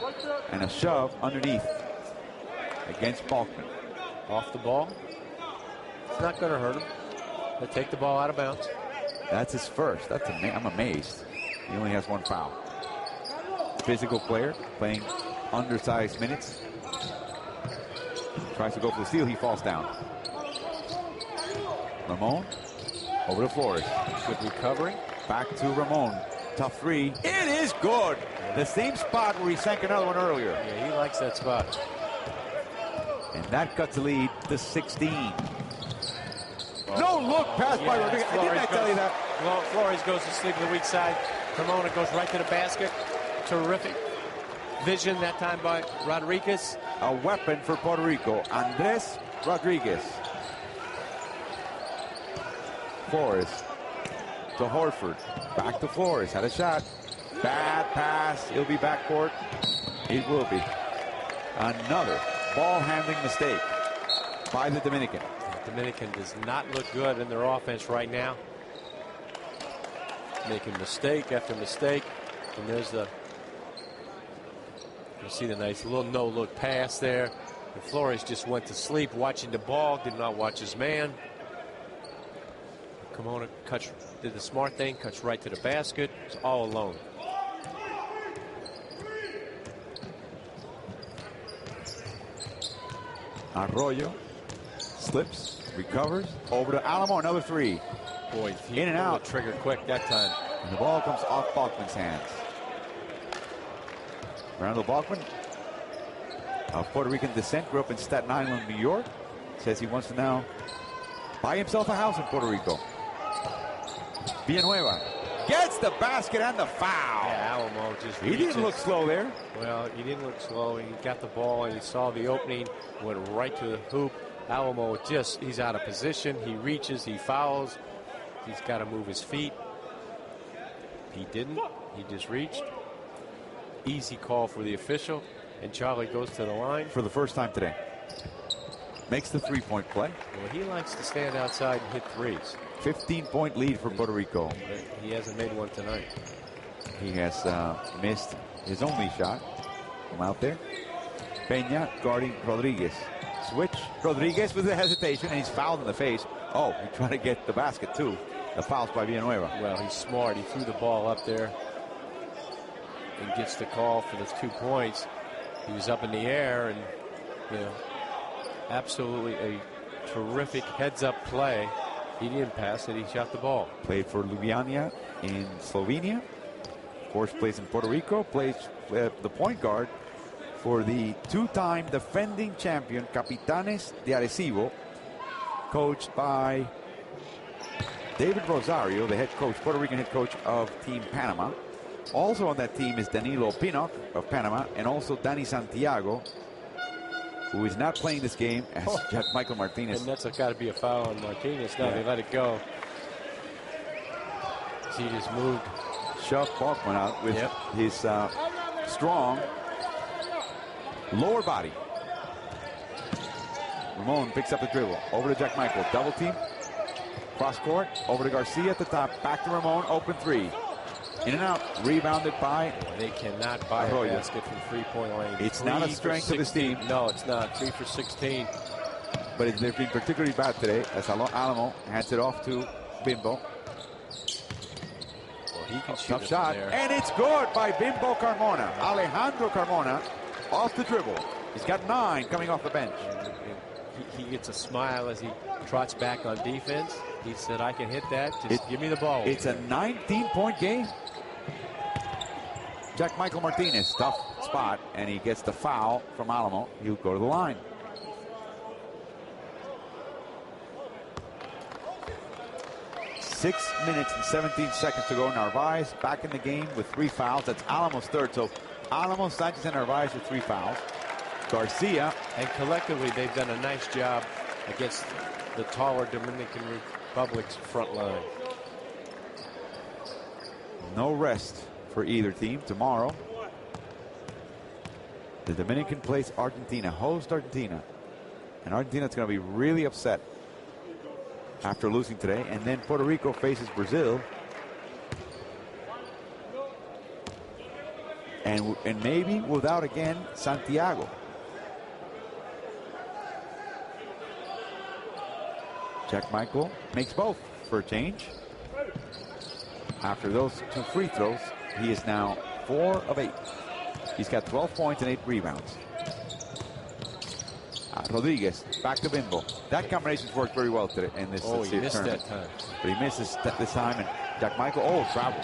A: and a shove underneath against Balkman.
B: Off the ball. It's not going to hurt him. They take the ball out of bounds.
A: That's his first. I'm amazed. He only has one foul. Physical player playing undersized minutes. Tries to go for the steal. He falls down. Ramon over to Flores.
B: Good recovery.
A: Back to Ramon. Tough three. It is good. The same spot where he sank another one earlier.
B: Yeah, he likes that spot.
A: And that cuts the lead to 16. No look pass by Rodriguez. Didn't I tell you that?
B: Flores goes to sleep on the weak side. Carmona goes right to the basket. Terrific vision that time by Rodriguez.
A: A weapon for Puerto Rico. Andres Rodriguez. Flores to Horford. Back to Flores. Had a shot. Bad pass. It'll be backcourt. It will be. Another ball handling mistake by the Dominican.
B: The Dominican does not look good in their offense right now. Making mistake after mistake. And there's the, you see the nice little no-look pass there. And Flores just went to sleep watching the ball, did not watch his man. Carmona did the smart thing, cuts right to the basket. It's all alone.
A: Arroyo slips, recovers, over to Alamo, another three.
B: Boy, he
A: in and out.
B: The trigger quick that time.
A: And the ball comes off Balkman's hands. Randall Balkman, of Puerto Rican descent, grew up in Staten Island, New York. Says he wants to now buy himself a house in Puerto Rico. Villanueva gets the basket and the foul.
B: Yeah, Alamo just
A: He didn't look slow there.
B: Well, he didn't look slow. He got the ball and he saw the opening, went right to the hoop, Alamo he's out of position. He reaches, he fouls. He's got to move his feet. He didn't. He just reached. Easy call for the official. And Charlie goes to the line.
A: For the first time today. Makes the three-point play.
B: Well, he likes to stand outside and hit threes.
A: 15-point lead for Puerto Rico.
B: He hasn't made one tonight.
A: He has missed his only shot from out there. Peña guarding Rodriguez. Switch. Rodriguez with the hesitation, and he's fouled in the face. Oh, he tried to get the basket, too. The foul's by Villanueva.
B: Well, he's smart. He threw the ball up there and gets the call for the 2 points. He was up in the air, and, you know, absolutely a terrific heads-up play. He didn't pass it. He shot the ball.
A: Played for Ljubljana in Slovenia. Of course, plays in Puerto Rico. Plays the point guard for the two-time defending champion Capitanes de Arecibo, coached by David Rosario, the head coach, Puerto Rican head coach of Team Panama. Also on that team is Danilo Pinnock of Panama, and also Danny Santiago, who is not playing this game, as Jack Michael Martinez.
B: And that's got to be a foul on Martinez. Now they let it go. So he just moved.
A: Shoved Balkman out with his strong lower body. Ramon picks up the dribble. Over to Jack Michael. Double team. Cross court. Over to Garcia at the top. Back to Ramon. Open three. In and out. Rebounded by.
B: They cannot buy a basket from three-point lane.
A: It's not a strength of his team.
B: No, it's not. 3 for 16.
A: But they've been particularly bad today as Alamo hands it off to Bimbo.
B: Well, he can shoot.
A: Tough shot. And it's good by Bimbo Carmona. Alejandro Carmona off the dribble. He's got 9 coming off the bench.
B: He gets a smile as he trots back on defense. He said, I can hit that. Just give me the ball.
A: It's a 19-point game. Jack Michael Martinez, tough spot, and he gets the foul from Alamo. He'll go to the line. Six minutes and 17 seconds to go. Narvaez back in the game with 3 fouls. That's Alamo's third. So Alamo, Sanchez, and Narvaez with 3 fouls. Garcia.
B: And collectively, they've done a nice job against the taller Dominican Republic's front line.
A: No rest for either team tomorrow. The Dominican plays Argentina, host Argentina. And Argentina's going to be really upset after losing today. And then Puerto Rico faces Brazil. And maybe without, again, Santiago. Jack Michael makes both for a change. After those 2 free throws, he is now 4 of 8. He's got 12 points and 8 rebounds. Rodriguez back to Bimbo. That combination's worked very well today in this
B: he missed
A: tournament.
B: that time.
A: But he misses this time, and Jack Michael, travel.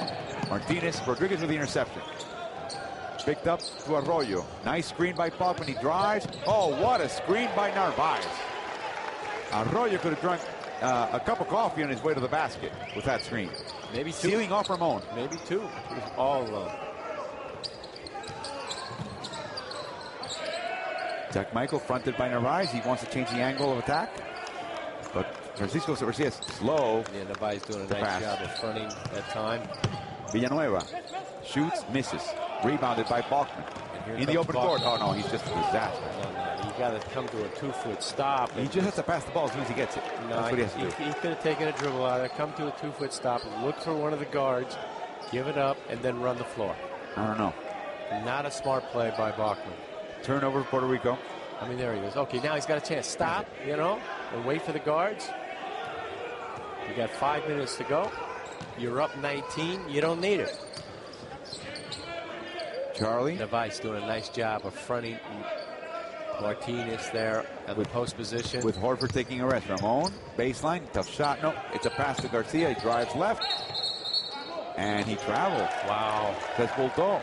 A: Martinez, Rodriguez with the interception. Picked up to Arroyo. Nice screen by Pop when he drives. Oh, what a screen by Narvaez. Arroyo could have drunk a cup of coffee on his way to the basket with that screen.
B: Maybe 2.
A: Sealing off Ramon.
B: Maybe 2. He was all alone.
A: Jack Michael fronted by Narvaez. He wants to change the angle of attack. But Francisco Garcia slow.
B: Yeah, Narvaez doing a nice job of fronting that time.
A: Villanueva shoots, misses. Rebounded by Balkman. In the open court. Oh, no, he's just a disaster.
B: No, you got to come to a 2-foot stop.
A: He just has to pass the ball as soon as he gets it.
B: No,
A: that's what he has to do.
B: He could have taken a dribble out of it, come to a 2-foot stop, look for one of the guards, give it up, and then run the floor.
A: I don't know.
B: Not a smart play by Bachman.
A: Turnover for Puerto Rico.
B: I mean, there he goes. Okay, now he's got a chance. Stop, and wait for the guards. You got 5 minutes to go. You're up 19. You don't need it.
A: Charlie.
B: Narvaez doing a nice job of fronting Martinez there at the post position.
A: With Horford taking a rest. Ramon, baseline, tough shot. No, it's a pass to Garcia. He drives left. And he traveled.
B: Wow.
A: Says Bulto,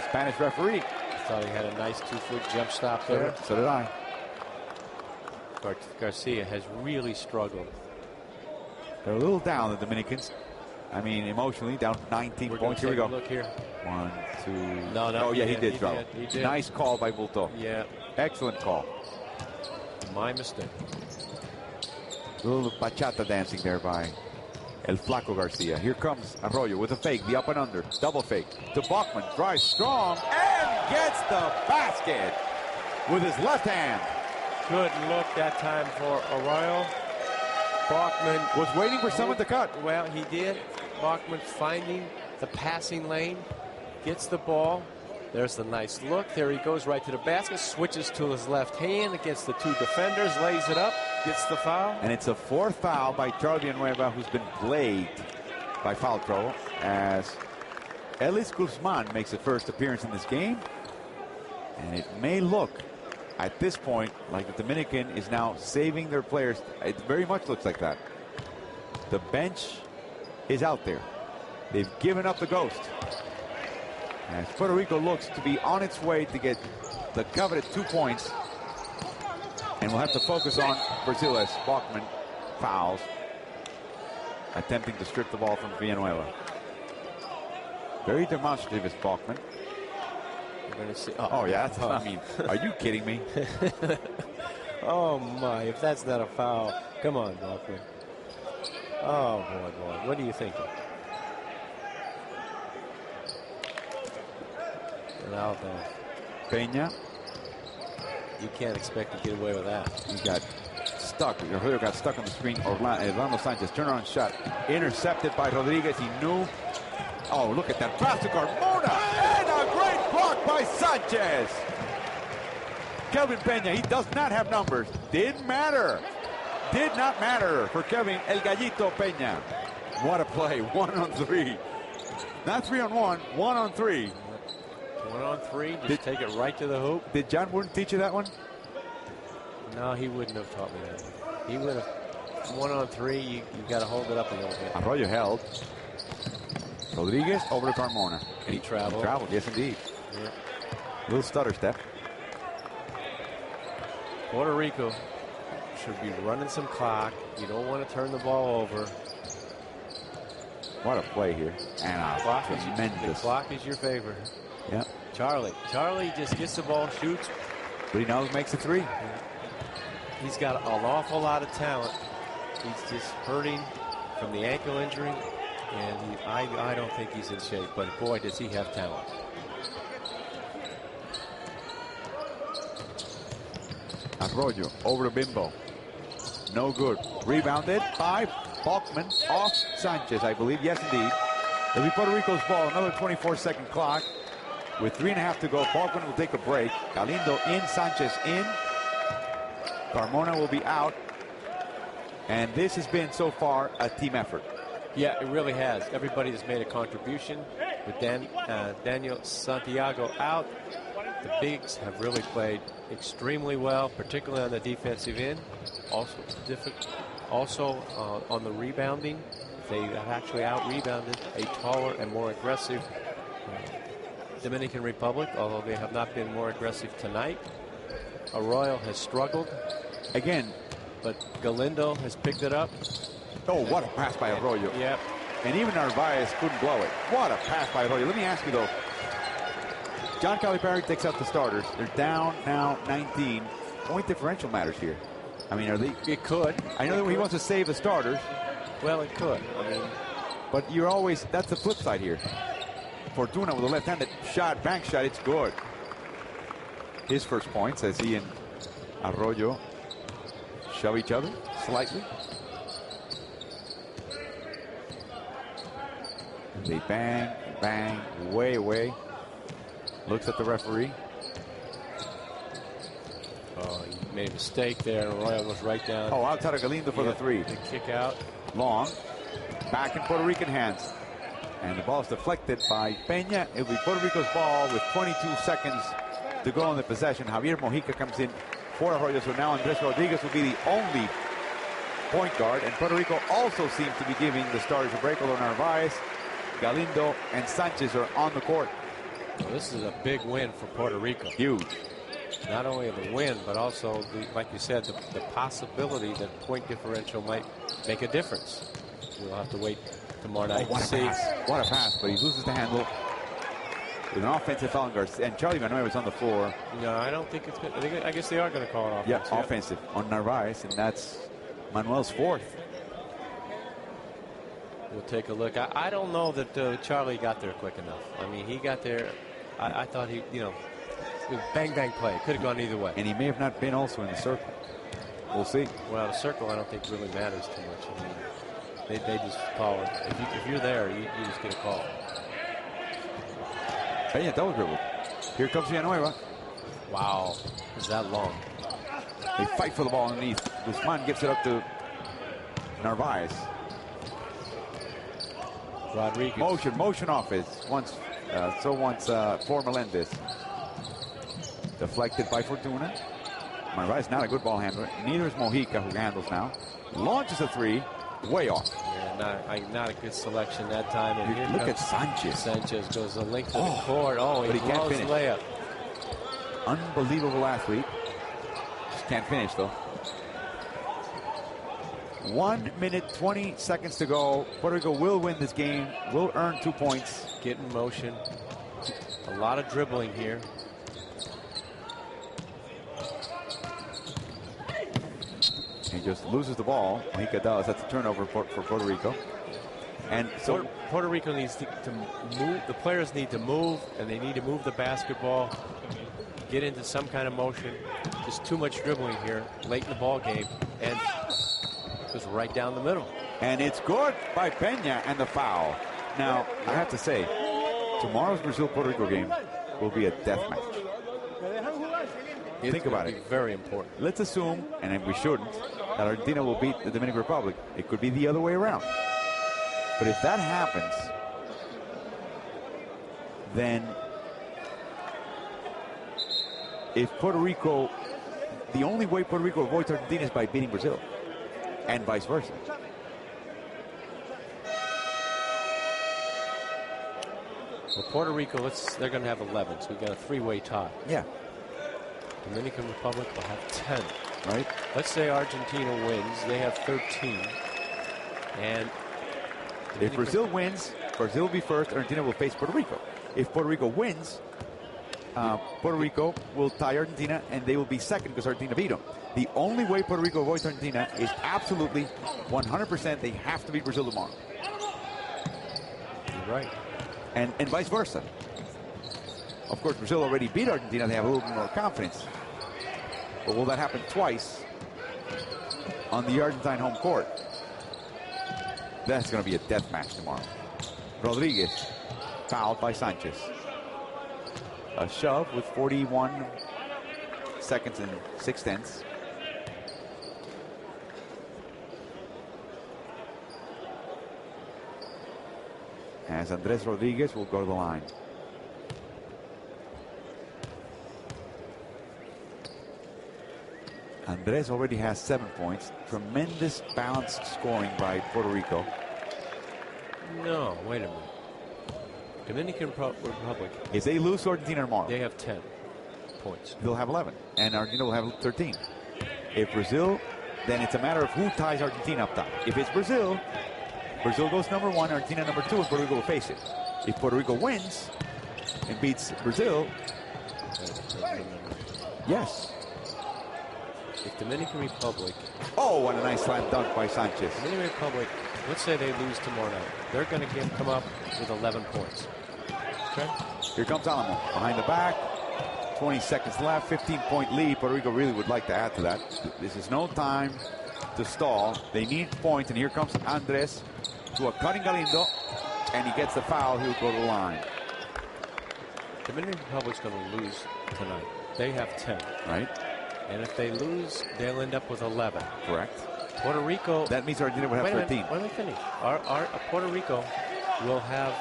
A: Spanish referee.
B: Thought he had a nice 2-foot jump stop there.
A: So did I.
B: Garcia has really struggled.
A: They're a little down, the Dominicans. I mean, emotionally, down 19 points. Here we go.
B: Look here.
A: 1, 2.
B: No.
A: Oh, yeah, he did travel.
B: He did.
A: Nice call by Bulto.
B: Yeah.
A: Excellent call.
B: My mistake.
A: A little bachata dancing there by El Flaco Garcia. Here comes Arroyo with a fake, the up and under, double fake to Bachman, drives strong and gets the basket with his left hand.
B: Good look that time for Arroyo. Bachman
A: Was waiting for someone to cut.
B: Well, he did. Bachman finding the passing lane, gets the ball. There's the nice look. There he goes right to the basket, switches to his left hand against the two defenders, lays it up, gets the foul.
A: And it's a fourth foul by Charlie Villanueva, who's been plagued by foul trouble, as Ellis Guzman makes the first appearance in this game. And it may look, at this point, like the Dominican is now saving their players. It very much looks like that. The bench is out there. They've given up the ghost. As Puerto Rico looks to be on its way to get the coveted 2 points. And we'll have to focus on Brazil as Bachman fouls, attempting to strip the ball from Villanueva. Very demonstrative is Bachman.
B: We're going to see.
A: Oh yeah, that's what I mean. Are you kidding me?
B: Oh my, if that's not a foul. Come on, Bachman. Oh boy. What are you thinking? Ronaldo.
A: Peña.
B: You can't expect to get away with that.
A: He got stuck. Rodrigo got stuck on the screen. Orlando Sanchez, turnaround shot. Intercepted by Rodriguez. He knew. Oh, look at that pass to Carmona. And a great block by Sanchez. Kelvin Peña, he does not have numbers. Didn't matter. Did not matter for Kevin El Gallito Peña. What a play. 1 on 3. Not 3 on 1. 1 on 3.
B: 1 on 3, just take it right to the hoop.
A: Did John Wooden teach you that one?
B: No, he wouldn't have taught me that. He would have 1 on 3. You got to hold it up a little bit.
A: Arroyo held. Rodriguez over to Carmona.
B: And he traveled.
A: He traveled, yes indeed.
B: Yeah.
A: Little stutter step.
B: Puerto Rico should be running some clock. You don't want to turn the ball over.
A: What a play here. And a
B: the clock is your favor.
A: Yeah.
B: Charlie just gets the ball, shoots.
A: But he knows makes a 3.
B: He's got an awful lot of talent. He's just hurting from the ankle injury. And I don't think he's in shape. But boy, does he have talent.
A: Arroyo over to Bimbo. No good. Rebounded by Bachman off Sanchez, I believe. Yes, indeed. It'll be Puerto Rico's ball. Another 24-second clock. With 3.5 to go, Bachman will take a break. Galindo in, Sanchez in. Carmona will be out. And this has been, so far, a team effort.
B: Yeah, it really has. Everybody has made a contribution. With Daniel Santiago out, the bigs have really played extremely well, particularly on the defensive end. Also on the rebounding. They have actually out-rebounded a taller and more aggressive Dominican Republic, although they have not been more aggressive tonight. Arroyo has struggled.
A: Again.
B: But Galindo has picked it up.
A: Oh, what a pass by Arroyo.
B: Yep.
A: And even Narvaez couldn't blow it. What a pass by Arroyo. Let me ask you, though. John Calipari takes out the starters. They're down now 19. Point differential matters here. I mean, are they?
B: It could.
A: I know that he wants to save the starters.
B: Well, it could. I mean,
A: but you're always, that's the flip side here. Fortuna with a left-handed shot, bank shot, it's good. His first points as he and Arroyo shove each other slightly. They bang, bang, way away. Looks at the referee.
B: Oh, he made a mistake there. Arroyo goes right down.
A: Oh, outside of Galindo for the 3.
B: The kick out.
A: Long. Back in Puerto Rican hands. And the ball is deflected by Peña. It'll be Puerto Rico's ball with 22 seconds to go in the possession. Javier Mojica comes in for Arroyo. So now Andres Rodriguez will be the only point guard. And Puerto Rico also seems to be giving the starters a break, although Narvaez, Galindo, and Sanchez are on the court.
B: Well, this is a big win for Puerto Rico.
A: Huge.
B: Not only the win, but also, like you said, the possibility that point differential might make a difference. We'll have to wait tomorrow night to see.
A: What a pass, but he loses the handle with an offensive foul. And Charlie Villanueva was on the floor.
B: No, I don't think it's good. I guess they are going to call it offensive.
A: Yeah, offensive on Narvaez, and that's Manuel's fourth.
B: We'll take a look. I don't know that Charlie got there quick enough. I mean, he got there. I thought he, it was bang, bang play. Could have gone either way.
A: And he may have not been also in the circle. We'll see.
B: Well, the circle I don't think really matters too much. I mean, they just call it. If you're there, you just get a call.
A: Peña double dribble. Here comes Villanueva.
B: Wow. Is that long?
A: They fight for the ball underneath. Guzman gives it up to Narvaez.
B: Rodriguez.
A: Motion offense. Once for Melendez. Deflected by Fortuna. Narvaez not a good ball handler. Neither is Mojica, who handles now. Launches a three. Way off.
B: Yeah, not a good selection that time. And here
A: look at Sanchez.
B: Sanchez goes a link to the court. Oh, he can't finish. Layup.
A: Unbelievable athlete. Just can't finish, though. 1 minute, 20 seconds to go. Puerto Rico will win this game. Will earn 2 points.
B: Get in motion. A lot of dribbling here.
A: He just loses the ball. Mojica does. That's a turnover for Puerto Rico. And so
B: Puerto Rico needs to move. The players need to move, and they need to move the basketball, get into some kind of motion. Just too much dribbling here late in the ball game, and goes right down the middle.
A: And it's good by Peña, and the foul. Now, I have to say, tomorrow's Brazil-Puerto Rico game will be a death match. Think about it.
B: Very important.
A: Let's assume, and we shouldn't, that Argentina will beat the Dominican Republic. It could be the other way around. But if that happens, then if Puerto Rico, the only way Puerto Rico avoids Argentina is by beating Brazil, and vice versa.
B: Well, Puerto Rico, they're going to have 11, so we've got a three-way tie.
A: Yeah.
B: Dominican Republic will have 10.
A: Right.
B: Let's say Argentina wins. They have 13. And
A: if Brazil wins, Brazil will be first. Argentina will face Puerto Rico. If Puerto Rico wins, Puerto Rico will tie Argentina, and they will be second because Argentina beat them. The only way Puerto Rico avoids Argentina is absolutely 100% they have to beat Brazil tomorrow.
B: You're right.
A: And vice versa. Of course, Brazil already beat Argentina. They have a little bit more confidence. But will that happen twice on the Argentine home court? That's going to be a death match tomorrow. Rodriguez fouled by Sanchez. A shove with 41 seconds and 6/10. As Andres Rodriguez will go to the line. Andres already has 7 points. Tremendous balanced scoring by Puerto Rico.
B: No, wait a minute. Dominican Republic.
A: If they lose to Argentina tomorrow,
B: they have 10 points.
A: They'll have 11, and Argentina will have 13. If Brazil, then it's a matter of who ties Argentina up top. If it's Brazil, Brazil goes number 1, Argentina number 2, and Puerto Rico will face it. If Puerto Rico wins and beats Brazil, yes.
B: If Dominican Republic.
A: Oh, what a nice slam dunk by Sanchez.
B: Dominican Republic, let's say they lose tomorrow night. They're going to come up with 11 points. Okay.
A: Here comes Alamo behind the back. 20 seconds left, 15-point lead. Puerto Rico really would like to add to that. This is no time to stall. They need points, and here comes Andres to a cutting Galindo, and he gets the foul. He'll go to the line.
B: Dominican Republic's going to lose tonight. They have 10.
A: Right.
B: And if they lose, they'll end up with 11.
A: Correct.
B: Puerto Rico.
A: That means Argentina would have 13.
B: Let me finish. Puerto Rico will have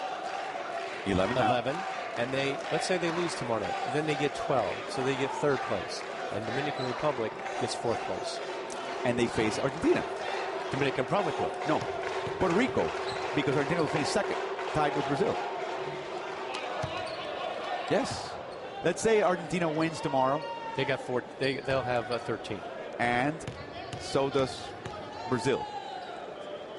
A: 11.
B: And let's say they lose tomorrow night. Then they get 12. So they get third place. And Dominican Republic gets fourth place.
A: And they face Argentina.
B: Dominican Republic will.
A: No. Puerto Rico. Because Argentina will finish second. Tied with Brazil. Yes. Let's say Argentina wins tomorrow.
B: They got 4. They'll have 13.
A: And so does Brazil.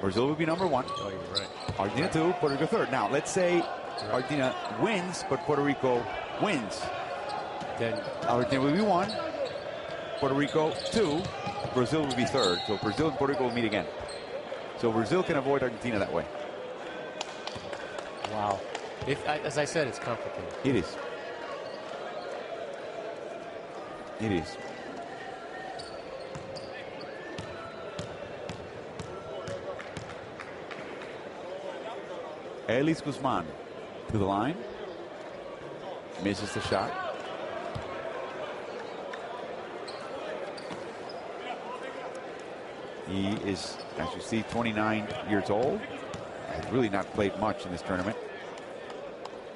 A: Brazil will be number 1.
B: Oh, you're right.
A: Argentina 2, Puerto Rico 3rd. Now, let's say Argentina wins, but Puerto Rico wins.
B: Then
A: Argentina will be 1. Puerto Rico 2. Brazil will be 3rd. So Brazil and Puerto Rico will meet again. So Brazil can avoid Argentina that way.
B: Wow. As I said, it's complicated.
A: It is. It is. Elis Guzman to the line. Misses the shot. He is, as you see, 29 years old. Has really not played much in this tournament.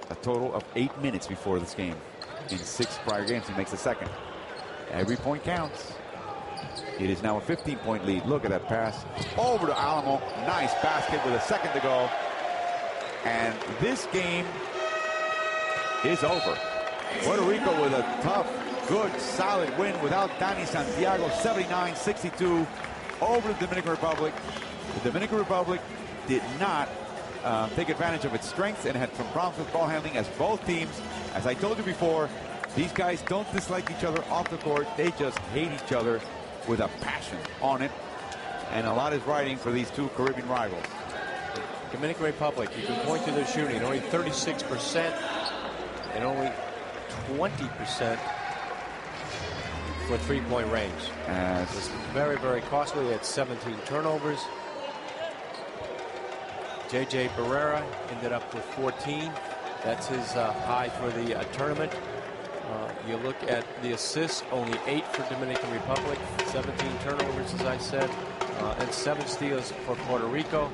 A: A total of 8 minutes before this game. In 6 prior games, he makes the second. Every point counts. It is now a 15-point lead. Look at that pass. Over to Alamo. Nice basket with a second to go. And this game is over. Puerto Rico with a tough, good, solid win without Danny Santiago. 79-62 over the Dominican Republic. The Dominican Republic did not take advantage of its strengths and had some problems with ball handling, as both teams, as I told you before, these guys don't dislike each other off the court. They just hate each other with a passion on it. And a lot is riding for these two Caribbean rivals.
B: Dominican Republic, you can point to their shooting, only 36% and only 20% for three-point range. It's very, very costly at 17 turnovers. J.J. Barrera ended up with 14. That's his high for the tournament. You look at the assists, only 8 for Dominican Republic, 17 turnovers, as I said, and 7 steals for Puerto Rico.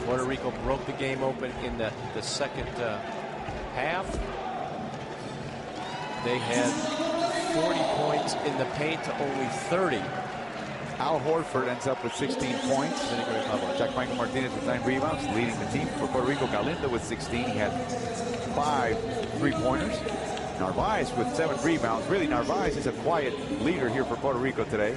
B: Puerto Rico broke the game open in the second half. They had 40 points in the paint to only 30.
A: Al Horford ends up with 16 points.
B: Dominican Republic.
A: Jack Michael Martinez with 9 rebounds, leading the team. For Puerto Rico, Galindo with 16. He had 5 three-pointers. Narvaez with 7 rebounds. Really, Narvaez is a quiet leader here for Puerto Rico today.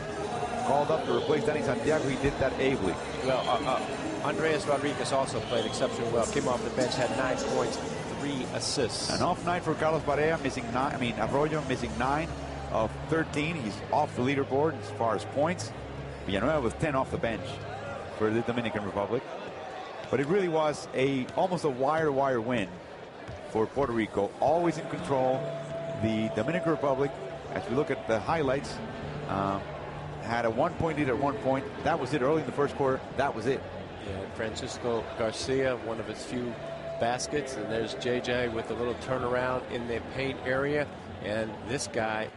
A: Called up to replace Danny Santiago. He did that ably.
B: Well, Andres Rodriguez also played exceptionally well. Came off the bench, had 9 points, 3 assists.
A: An off night for Carlos Barea, missing 9. Arroyo missing 9 of 13. He's off the leaderboard as far as points. Villanueva with 10 off the bench for the Dominican Republic. But it really was almost a wire-to-wire win for Puerto Rico. Always in control. The Dominican Republic, as we look at the highlights, had a 1-point lead at one point. That was it early in the first quarter. That was it.
B: Yeah, Francisco Garcia, one of his few baskets. And there's JJ with a little turnaround in the paint area. And this guy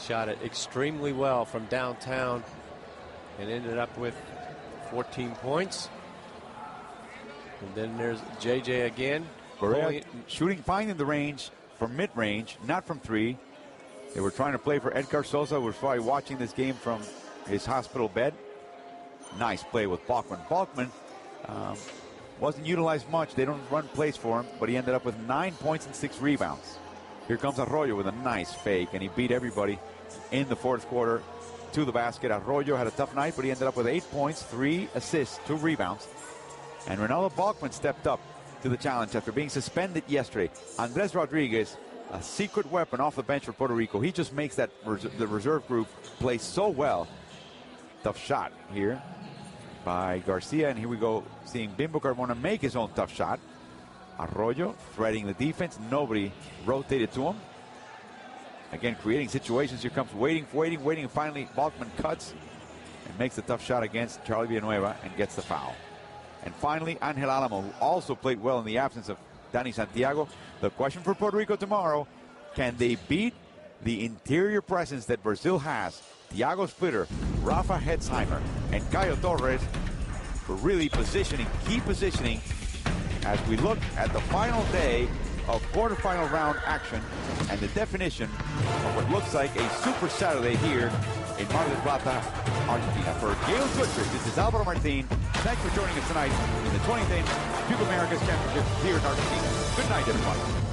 B: shot it extremely well from downtown and ended up with 14 points. And then there's JJ again.
A: Correa shooting fine in the range from mid-range, not from 3. They were trying to play for Edgar Sosa, who was probably watching this game from his hospital bed. Nice play with Balkman. Balkman wasn't utilized much. They don't run plays for him, but he ended up with 9 points and 6 rebounds. Here comes Arroyo with a nice fake, and he beat everybody in the fourth quarter to the basket. Arroyo had a tough night, but he ended up with 8 points, 3 assists, 2 rebounds. And Ronaldo Balkman stepped up to the challenge after being suspended yesterday. Andres Rodriguez, a secret weapon off the bench for Puerto Rico. He just makes the reserve group play so well. Tough shot here by Garcia, and here we go seeing Bimbo Carmona make his own tough shot. Arroyo threading the defense. Nobody rotated to him. Again, creating situations. Here comes waiting, and finally Balkman cuts and makes the tough shot against Charlie Villanueva and gets the foul. And finally, Angel Alamo, who also played well in the absence of Danny Santiago. The question for Puerto Rico tomorrow, can they beat the interior presence that Brazil has? Thiago Splitter, Rafa Hetzheimer, and Caio Torres for really key positioning as we look at the final day of quarterfinal round action and the definition of what looks like a Super Saturday here in Mar del Plata, Argentina. For Gail Goodrich, this is Alvaro Martin. Thanks for joining us tonight in the 20th Puke Americas Championship here in Argentina. Good night, everyone.